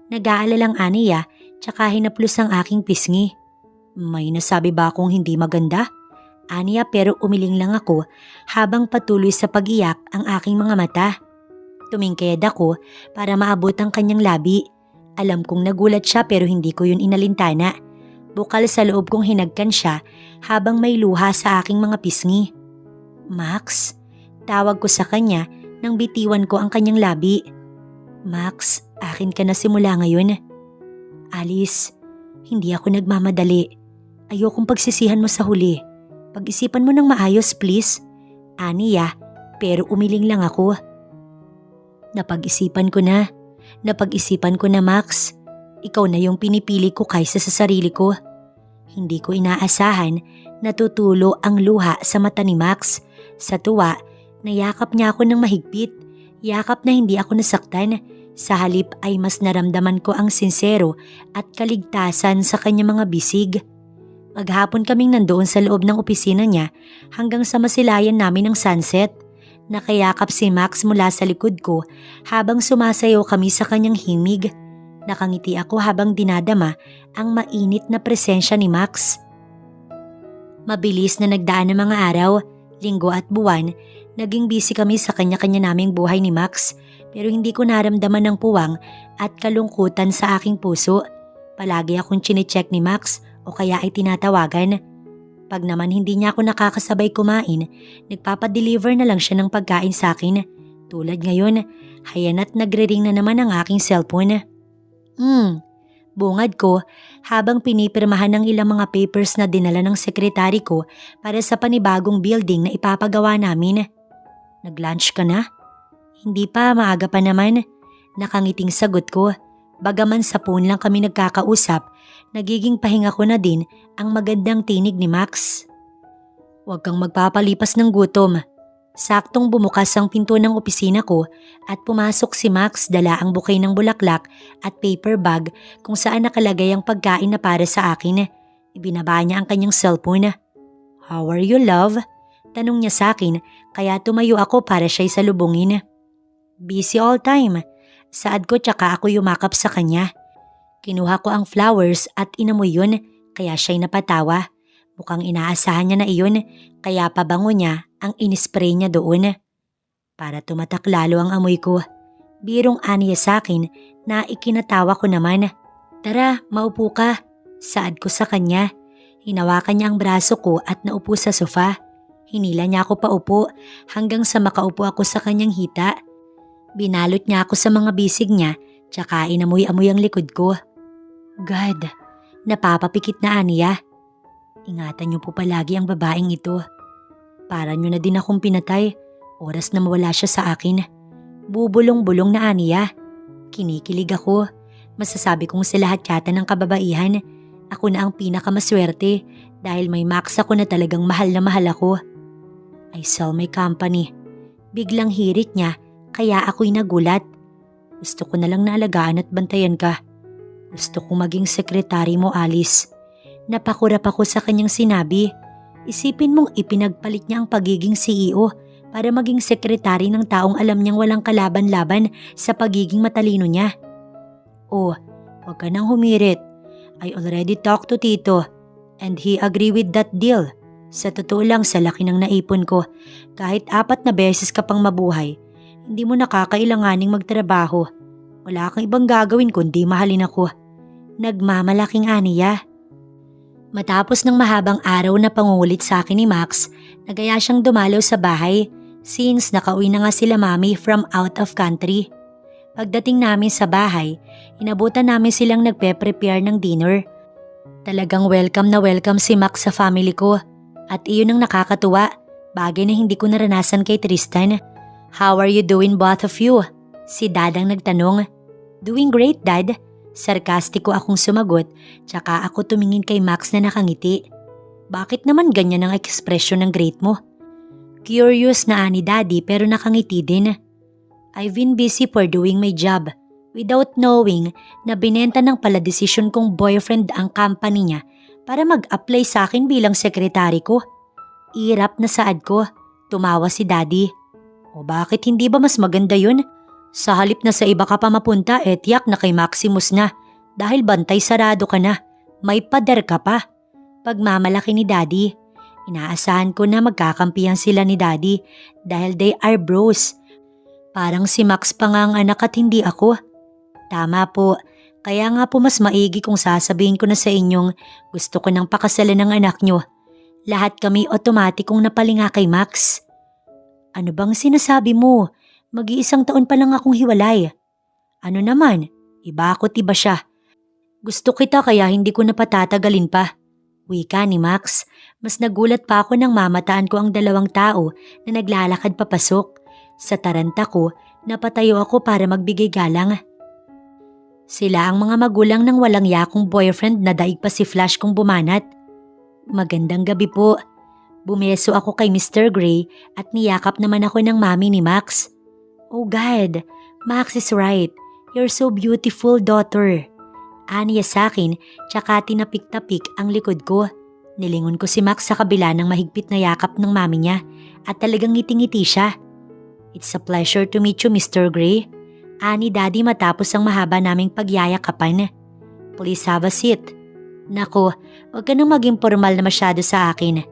Nag-aalalang aniya tsaka hinaplos ang aking pisngi. May nasabi ba akong hindi maganda? Aniya pero umiling lang ako habang patuloy sa pag-iyak ang aking mga mata. Tumingked ako para maabot ang kanyang labi. Alam kong nagulat siya pero hindi ko yun inalintana. Bukal sa loob kong hinagkan siya habang may luha sa aking mga pisngi. Max, tawag ko sa kanya nang bitiwan ko ang kanyang labi. Max, akin ka na simula ngayon. Alice, hindi ako nagmamadali. Ayokong pagsisihan mo sa huli. Pag-isipan mo ng maayos please. Aniya, pero umiling lang ako. Napag-isipan ko na. Napag-isipan ko na Max. Ikaw na yung pinipili ko kaysa sa sarili ko. Hindi ko inaasahan na tutulo ang luha sa mata ni Max. Sa tuwa, nayakap niya ako ng mahigpit. Yakap na hindi ako nasaktan. Sa halip ay mas naramdaman ko ang sinsero at kaligtasan sa kanyang mga bisig. Maghapon kaming nandoon sa loob ng opisina niya hanggang sa masilayan namin ng sunset. Nakayakap si Max mula sa likod ko habang sumasayaw kami sa kanyang himig. Nakangiti ako habang dinadama ang mainit na presensya ni Max. Mabilis na nagdaan ng mga araw, linggo at buwan, naging busy kami sa kanya-kanya naming buhay ni Max pero hindi ko naramdaman ng puwang at kalungkutan sa aking puso. Palagi akong chinecheck ni Max o kaya ay tinatawagan. Pag naman hindi niya ako nakakasabay kumain, nagpapadeliver na lang siya ng pagkain sa akin. Tulad ngayon, hayan at nagre-ring na naman ang aking cellphone. Bungad ko habang pinipirmahan ng ilang mga papers na dinala ng sekretary ko para sa panibagong building na ipapagawa namin. Nag-lunch ka na? Hindi pa, maaga pa naman. Nakangiting sagot ko. Bagaman sa phone lang kami nagkakausap, nagiging pahinga ko na din ang magandang tinig ni Max. Huwag kang magpapalipas ng gutom. Saktong bumukas ang pinto ng opisina ko at pumasok si Max dala ang bouquet ng bulaklak at paper bag kung saan nakalagay ang pagkain na para sa akin. Ibinaba niya ang kanyang cellphone. How are you, love? Tanong niya sa akin kaya tumayo ako para siya'y salubungin. Busy all time. Saad ko tsaka ako yumakap sa kanya. Kinuha ko ang flowers at inamoy yun kaya siya'y napatawa. Mukhang inaasahan niya na iyon kaya pabango niya ang inispray niya doon. Para tumatak lalo ang amoy ko. Birong aniya sa akin na ikinatawa ko naman. Tara, maupo ka. Saad ko sa kanya. Hinawakan niya ang braso ko at naupo sa sofa. Hinila niya ako paupo hanggang sa makaupo ako sa kanyang hita. Binalot niya ako sa mga bisig niya tsaka inamoy-amoy ang likod ko. God, napapapikit na aniya. Ingatan niyo po palagi ang babaeng ito. Para niyo na din akong pinatay, oras na mawala siya sa akin. Bubulong-bulong na aniya. Kinikilig ako. Masasabi kong sa lahat yata ng kababaihan, ako na ang pinakamaswerte dahil may Max ako na talagang mahal na mahal ako. I sell my company. Biglang hirit niya kaya ako'y nagulat. Gusto ko na lang naalagaan at bantayan ka. Gusto kong maging sekretary mo, Alice. Napakurap ako sa kanyang sinabi. Isipin mong ipinagpalit niya ang pagiging CEO para maging sekretary ng taong alam niyang walang kalaban-laban sa pagiging matalino niya. Oh, huwag ka nang humirit. I already talked to Tito and he agree with that deal. Sa totoo lang sa laki ng naipon ko, kahit 4 na beses ka pang mabuhay, hindi mo nakakailanganing magtrabaho. Wala kang ibang gagawin kundi mahalin ako. Nagmamalaking aniya. Matapos ng mahabang araw na pangungulit sa akin ni Max, nagaya siyang dumalaw sa bahay since nakauwi na nga sila mami from out of country. Pagdating namin sa bahay, inabutan namin silang nagpe-prepare ng dinner. Talagang welcome na welcome si Max sa family ko at iyon ang nakakatuwa, bagay na hindi ko naranasan kay Tristan. How are you doing both of you? Si Dad ang nagtanong. Doing great, Dad. Sarkastiko akong sumagot, tsaka ako tumingin kay Max na nakangiti. Bakit naman ganyan ang ekspresyon ng great mo? Curious na ani Daddy pero nakangiti din. I've been busy for doing my job without knowing na binenta ng pala desisyon kong boyfriend ang company niya para mag-apply sa akin bilang sekretary ko. Irap na saad ko, tumawa si Daddy. O bakit hindi ba mas maganda yun? Sa halip na sa iba ka pa mapunta, tiyak na kay Maximus na dahil bantay sarado ka na. May pader ka pa. pagmamalaki ni Daddy. Inaasahan ko na magkakampihan sila ni Daddy dahil they are bros. Parang si Max pa nga ang anak at hindi ako. Tama po, kaya nga po mas maigi kung sasabihin ko na sa inyong gusto ko nang pakasalan ng anak nyo. Lahat kami otomatikong napalinga kay Max. Ano bang sinasabi mo? Mag-iisang taon pa lang akong hiwalay. Ano naman, iba ako tiba siya. Gusto kita kaya hindi ko napatatagalin pa. Wika ni Max, mas nagulat pa ako nang mamataan ko ang dalawang tao na naglalakad papasok. Sa taranta ko, napatayo ako para magbigay galang. Sila ang mga magulang ng walang yakong boyfriend na daig pa si Flash kung bumanat. Magandang gabi po. Bumeso ako kay Mr. Gray at niyakap naman ako ng mami ni Max. Oh God, Max is right. You're so beautiful, daughter. Aniya sa akin, tsaka tinapik-tapik ang likod ko. Nilingon ko si Max sa kabila ng mahigpit na yakap ng mami niya at talagang ngiti-ngiti siya. It's a pleasure to meet you, Mr. Gray. Ani Daddy matapos ang mahaba naming pagyayakapan. Please have a seat. Nako, wag ka nang maging formal na masyado sa akin.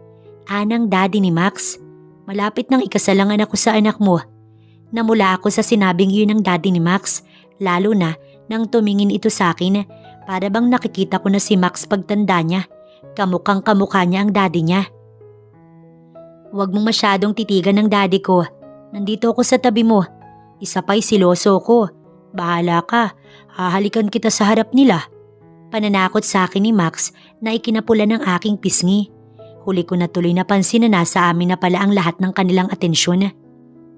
Anang Daddy ni Max. Malapit nang ikasalangan ako sa anak mo. Namula ako sa sinabing yun ng Daddy ni Max, lalo na nang tumingin ito sa akin. Para bang nakikita ko na si Max pagtanda niya. Kamukhang kamukha niya ang daddy niya. Huwag mong masyadong titigan ng daddy ko. Nandito ako sa tabi mo. Isa pa'y siloso ko. Bahala ka. Hahalikan kita sa harap nila. Pananakot sa akin ni Max na ikinapula ng aking pisngi. Huli ko na tuloy napansin na nasa amin na pala ang lahat ng kanilang atensyon.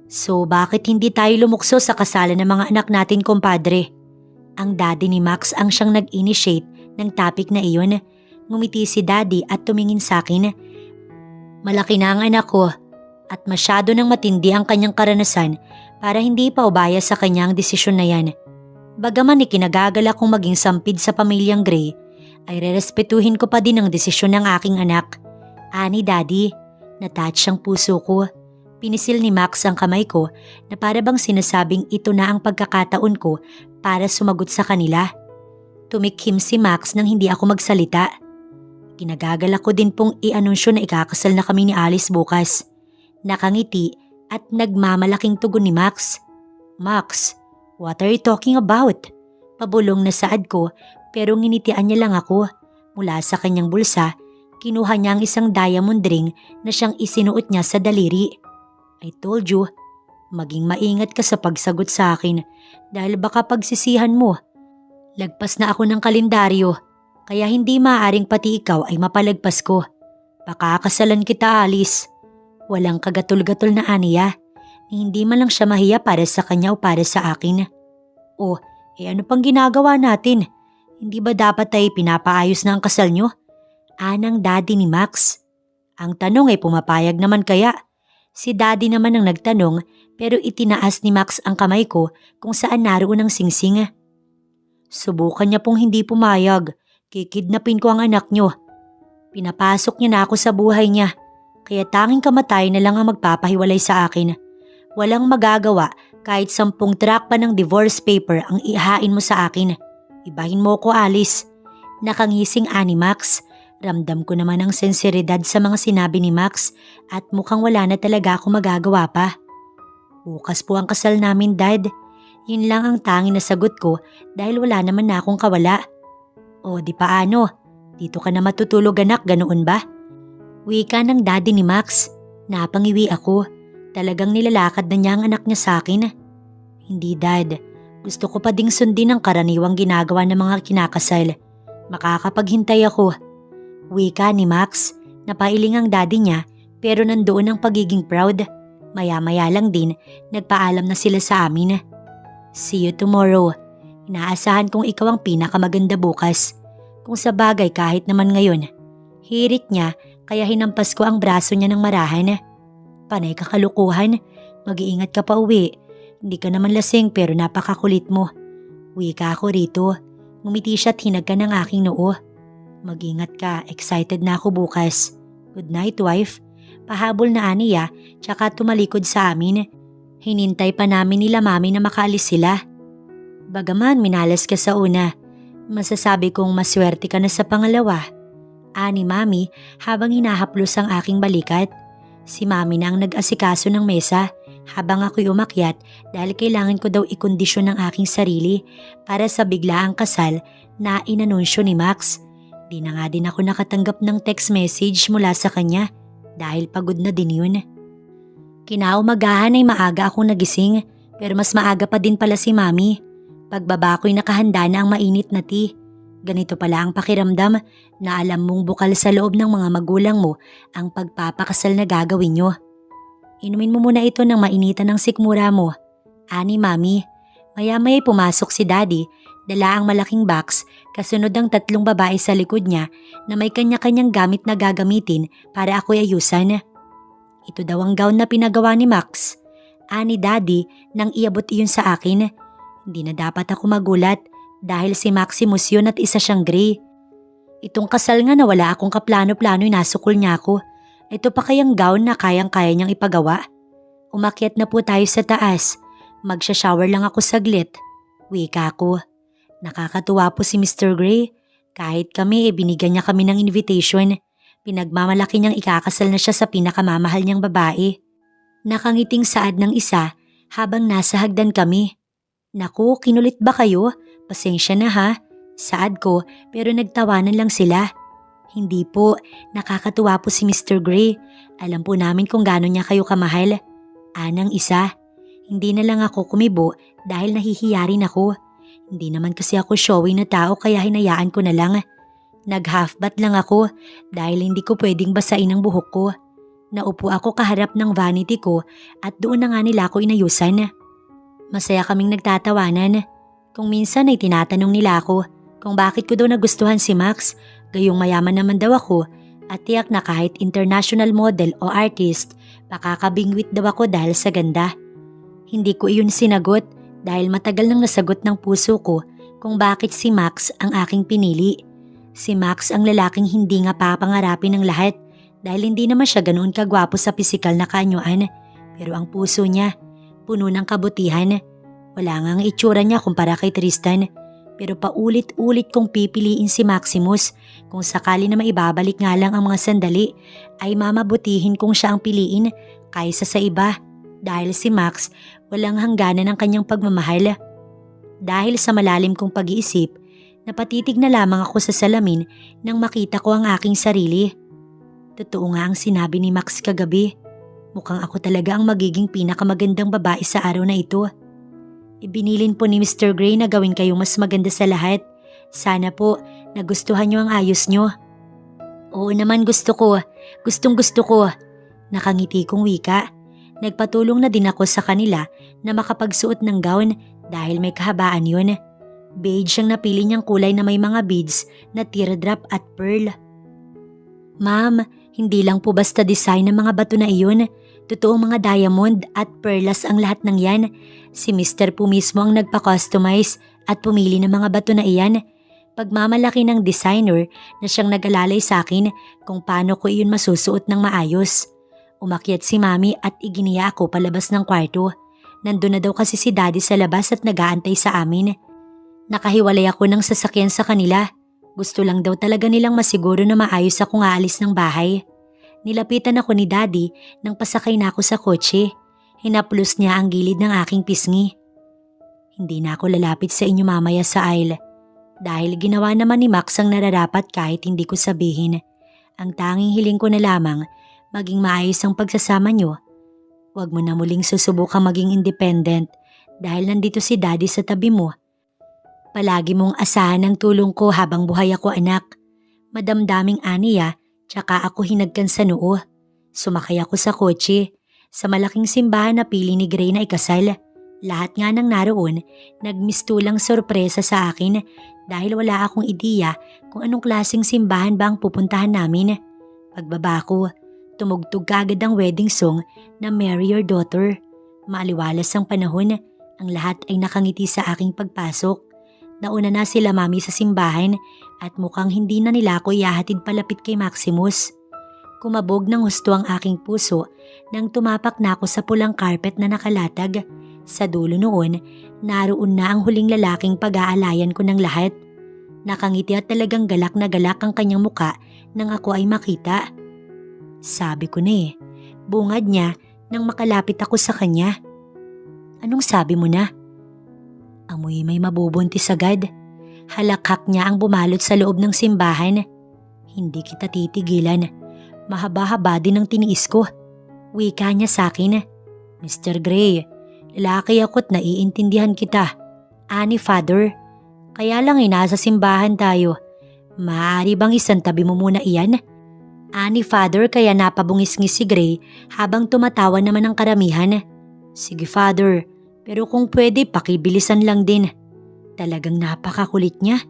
So bakit hindi tayo lumukso sa kasalan ng mga anak natin, kompadre? Ang daddy ni Max ang siyang nag-initiate ng topic na iyon. Ngumiti si daddy at tumingin sa akin. Malaki na ang anak ko at masyado nang matindi ang kanyang karanasan para hindi pa ubaya sa kanyang desisyon na yan. Bagaman ikinagagala kong maging sampid sa pamilyang Gray, ay rerespetuhin ko pa din ang desisyon ng aking anak. Ani Daddy, natouch ang puso ko. Pinisil ni Max ang kamay ko na para bang sinasabing ito na ang pagkakataon ko para sumagot sa kanila. Tumikhim si Max nang hindi ako magsalita. Kinagagala ko din pong i-anunsyo na ikakasal na kami ni Alice bukas. Nakangiti at nagmamalaking tugon ni Max. Max, what are you talking about? Pabulong na saad ko pero nginitian niya lang ako. Mula sa kanyang bulsa, kinuha niya ang isang diamond ring na siyang isinuot niya sa daliri. I told you, maging maingat ka sa pagsagot sa akin dahil baka pagsisihan mo. Lagpas na ako ng kalendaryo kaya hindi maaaring pati ikaw ay mapalagpas ko. Pakakasalan kita, Alice. Walang kagatol-gatol na aniya. Hindi man lang siya mahiya para sa kanya o para sa akin. Oh, ano pang ginagawa natin? Hindi ba dapat ay pinapaayos na ang kasal nyo? Anang daddy ni Max. Ang tanong ay pumapayag naman kaya? Si daddy naman ang nagtanong pero itinaas ni Max ang kamay ko kung saan naroon ang singsing. Subukan niya pong hindi pumayag. Kikidnapin ko ang anak nyo. Pinapasok niya na ako sa buhay niya. Kaya tanging kamatay na lang ang magpapahiwalay sa akin. Walang magagawa kahit 10 track pa ng divorce paper ang ihain mo sa akin. Ibahin mo ko, Alice. Nakangising ani Max. Ramdam ko naman ang senseridad sa mga sinabi ni Max at mukhang wala na talaga ako magagawa pa. Bukas po ang kasal namin, Dad. Yun lang ang tanging na sagot ko dahil wala naman na akong kawala. O di paano? Dito ka na matutulog anak, ganoon ba? Wika ng daddy ni Max. Napangiwi ako. Talagang nilalakad na niya ang anak niya sa akin. Hindi, Dad. Gusto ko pa ding sundin ang karaniwang ginagawa ng mga kinakasal. Makakapaghintay ako. Wika ni Max. Napailing ang daddy niya pero nandoon ang pagiging proud. Maya-maya lang din, nagpaalam na sila sa amin. See you tomorrow. Inaasahan kong ikaw ang pinakamaganda bukas. Kung sa bagay kahit naman ngayon. Hirit niya kaya hinampas ko ang braso niya ng marahan. Panay kakalukuhan. Mag-iingat ka pa uwi. Hindi ka naman lasing pero napakakulit mo. Uwi ka ako rito. Ngumiti siya at hinag ka ng aking noo. Mag-ingat ka. Excited na ako bukas. Good night, wife. Pahabol na aniya tsaka tumalikod sa amin. Hinintay pa namin nila mami na makaalis sila. Bagaman minalas ka sa una, masasabi kong maswerte ka na sa pangalawa. ani Mami habang hinahaplos ang aking balikat. Si Mami na ang nag-asikaso ng mesa habang ako'y umakyat dahil kailangan ko daw ikondisyon ang aking sarili para sa biglaang kasal na inanunsyo ni Max. Di na nga din ako nakatanggap ng text message mula sa kanya dahil pagod na din yun. Kinaumagahan ay maaga akong nagising pero mas maaga pa din pala si Mami. Pagbaba ko'y nakahanda na ang mainit na tea. Ganito pala ang pakiramdam na alam mong bukal sa loob ng mga magulang mo ang pagpapakasal na gagawin nyo. Inumin mo muna ito ng mainitan ng sikmura mo, ani Mami. Maya-maya'y pumasok si Daddy, dala ang malaking box, kasunod ang 3 babae sa likod niya na may kanya-kanyang gamit na gagamitin para ako'y ayusan. Ito daw ang gown na pinagawa ni Max, ani Daddy nang iabot iyon sa akin. Hindi na dapat ako magulat dahil si Maximus yun at isa siyang gray. Itong kasal nga na wala akong kaplano-plano'y nasukol niya ako. Ito pa kayang gown na kayang-kaya niyang ipagawa? Umakyat na po tayo sa taas. Magsha-shower lang ako saglit. Wika ko. Nakakatuwa po si Mr. Gray. Kahit kami binigyan niya kami ng invitation. Pinagmamalaki niyang ikakasal na siya sa pinakamamahal niyang babae. Nakangiting saad ng isa habang nasa hagdan kami. Naku, kinulit ba kayo? Pasensya na ha. Saad ko pero nagtawanan lang sila. Hindi po, nakakatuwa po si Mr. Gray. Alam po namin kung gaano niya kayo kamahal. Anang isa. Hindi na lang ako kumibo dahil nahihiya rin ako. Hindi naman kasi ako showy na tao kaya hinayaan ko na lang. Nag-half-bath lang ako dahil hindi ko pwedeng basain ang buhok ko. Naupo ako kaharap ng vanity ko at doon na nga nila ako inayusan. Masaya kaming nagtatawanan. Kung minsan ay tinatanong nila ako kung bakit ko daw nagustuhan si Max, gayong mayaman naman daw ako at tiyak na kahit international model o artist, pakakabingwit daw ako dahil sa ganda. Hindi ko iyon sinagot dahil matagal nang nasagot ng puso ko kung bakit si Max ang aking pinili. Si Max ang lalaking hindi nga papangarapin ng lahat dahil hindi naman siya ganoon kagwapo sa pisikal na kaanyuan, pero ang puso niya puno ng kabutihan. Wala nga ang itsura niya kumpara kay Tristan, pero paulit-ulit kong pipiliin si Maximus. Kung sakali na maibabalik nga lang ang mga sandali, ay mamabutihin kong siya ang piliin kaysa sa iba. Dahil si Max walang hangganan ng kanyang pagmamahal. Dahil sa malalim kong pag-iisip, napatitig na lamang ako sa salamin nang makita ko ang aking sarili. Totoo nga ang sinabi ni Max kagabi. Mukhang ako talaga ang magiging pinakamagandang babae sa araw na ito. Ibinilin po ni Mr. Gray na gawin kayong mas maganda sa lahat. Sana po nagustuhan niyo ang ayos niyo. Oo naman, gusto ko. Gustong gusto ko. Nakangiti kong wika. Nagpatulong na din ako sa kanila na makapagsuot ng gown dahil may kahabaan yun. Beige ang napili niyang kulay na may mga beads na teardrop at pearl. Ma'am, hindi lang po basta design ng mga bato na iyon. Totoong mga diamond at perlas ang lahat ng yan. Si Mr. po mismo ang nagpa-customize at pumili ng mga bato na iyan. Pagmamalaki ng designer na siyang nag-alalay sa akin kung paano ko iyon masusuot ng maayos. Umakyat si Mami at iginiya ako palabas ng kwarto. Nandun na daw kasi si Daddy sa labas at nag-aantay sa amin. Nakahiwalay ako ng sasakyan sa kanila. Gusto lang daw talaga nilang masiguro na maayos akong aalis ng bahay. Nilapitan ako ni Daddy nang pasakay na ako sa kotse. Hinaplos niya ang gilid ng aking pisngi. Hindi na ako lalapit sa inyo mamaya sa aisle. Dahil ginawa naman ni Max ang nararapat kahit hindi ko sabihin. Ang tanging hiling ko na lamang, maging maayos ang pagsasama niyo. Huwag mo na muling susubukang maging independent dahil nandito si Daddy sa tabi mo. Palagi mong asahan ang tulong ko habang buhay ako, anak. Madamdaming aniya, tsaka ako hinagkan sa noo. Sumakay ako sa kotse. Sa malaking simbahan na pili ni Gray na ikasal. Lahat nga nang naroon, nagmistulang sorpresa sa akin dahil wala akong ideya kung anong klaseng simbahan ba ang pupuntahan namin. Pagbaba ko, tumugtog kaagad ang wedding song na Marry Your Daughter. Maaliwalas ang panahon, ang lahat ay nakangiti sa aking pagpasok. Nauna na sila Mami sa simbahan at mukhang hindi na nila ako ihahatid palapit kay Maximus. Kumabog ng husto ang aking puso nang tumapak na ako sa pulang carpet na nakalatag. Sa dulo noon, naroon na ang huling lalaking pag-aalayan ko ng lahat. Nakangiti at talagang galak na galak ang kanyang muka nang ako ay makita. Sabi ko na eh, bungad niya nang makalapit ako sa kanya. Anong sabi mo na? Amoy may mabubuntis agad. Halakhak niya ang bumalot sa loob ng simbahan. Hindi kita titigilan. Mahaba-haba din ang tiniis ko. Wika niya sa akin. Mr. Gray, lalaki ako't naiintindihan kita. Ani Father, kaya lang nasa simbahan tayo. Maaari bang isang tabi mo muna iyan? Ani Father, kaya napabungis-ngis si Gray habang tumatawa naman ang karamihan. Sige Father, pero kung pwede pakibilisan lang din. Talagang napakakulit niya.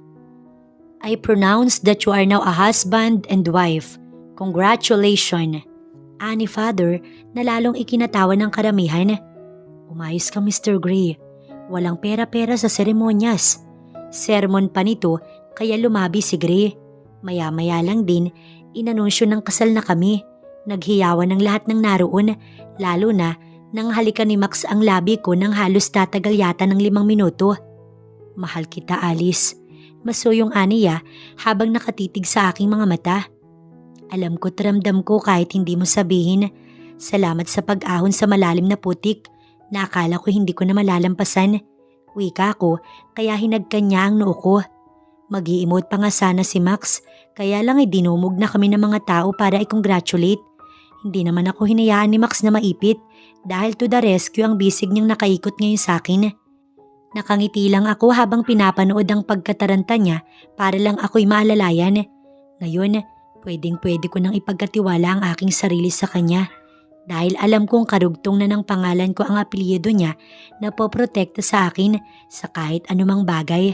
I pronounce that you are now a husband and wife. Congratulations. Ani Father na lalong ikinatawa ng karamihan. Umayos ka Mr. Gray. Walang pera-pera sa seremonyas. Sermon pa nito kaya lumabi si Gray. Maya-maya lang din inanunsyo ng kasal na kami. Naghiyawan ng lahat ng naroon, lalo na nang halikan ni Max ang labi ko nang halos tatagal yata ng 5 minuto. Mahal kita Alice. Masuyong aniya habang nakatitig sa aking mga mata. Alam ko't ramdam ko kahit hindi mo sabihin. Salamat sa pag-ahon sa malalim na putik na akala ko hindi ko na malalampasan. Wika ko kaya hinagkan niya ang noo ko. Mag-i-emote pa nga sana si Max kaya lang dinumog na kami ng mga tao para i-congratulate. Hindi naman ako hinayaan ni Max na maipit dahil to the rescue ang bisig niyang nakaikot ngayon sa akin. Nakangiti lang ako habang pinapanood ang pagkataranta niya para lang ako'y maalalayan. Ngayon, pwedeng-pwede ko nang ipagkatiwala ang aking sarili sa kanya dahil alam kong karugtong na ng pangalan ko ang apelyido niya na poprotekta sa akin sa kahit anumang bagay.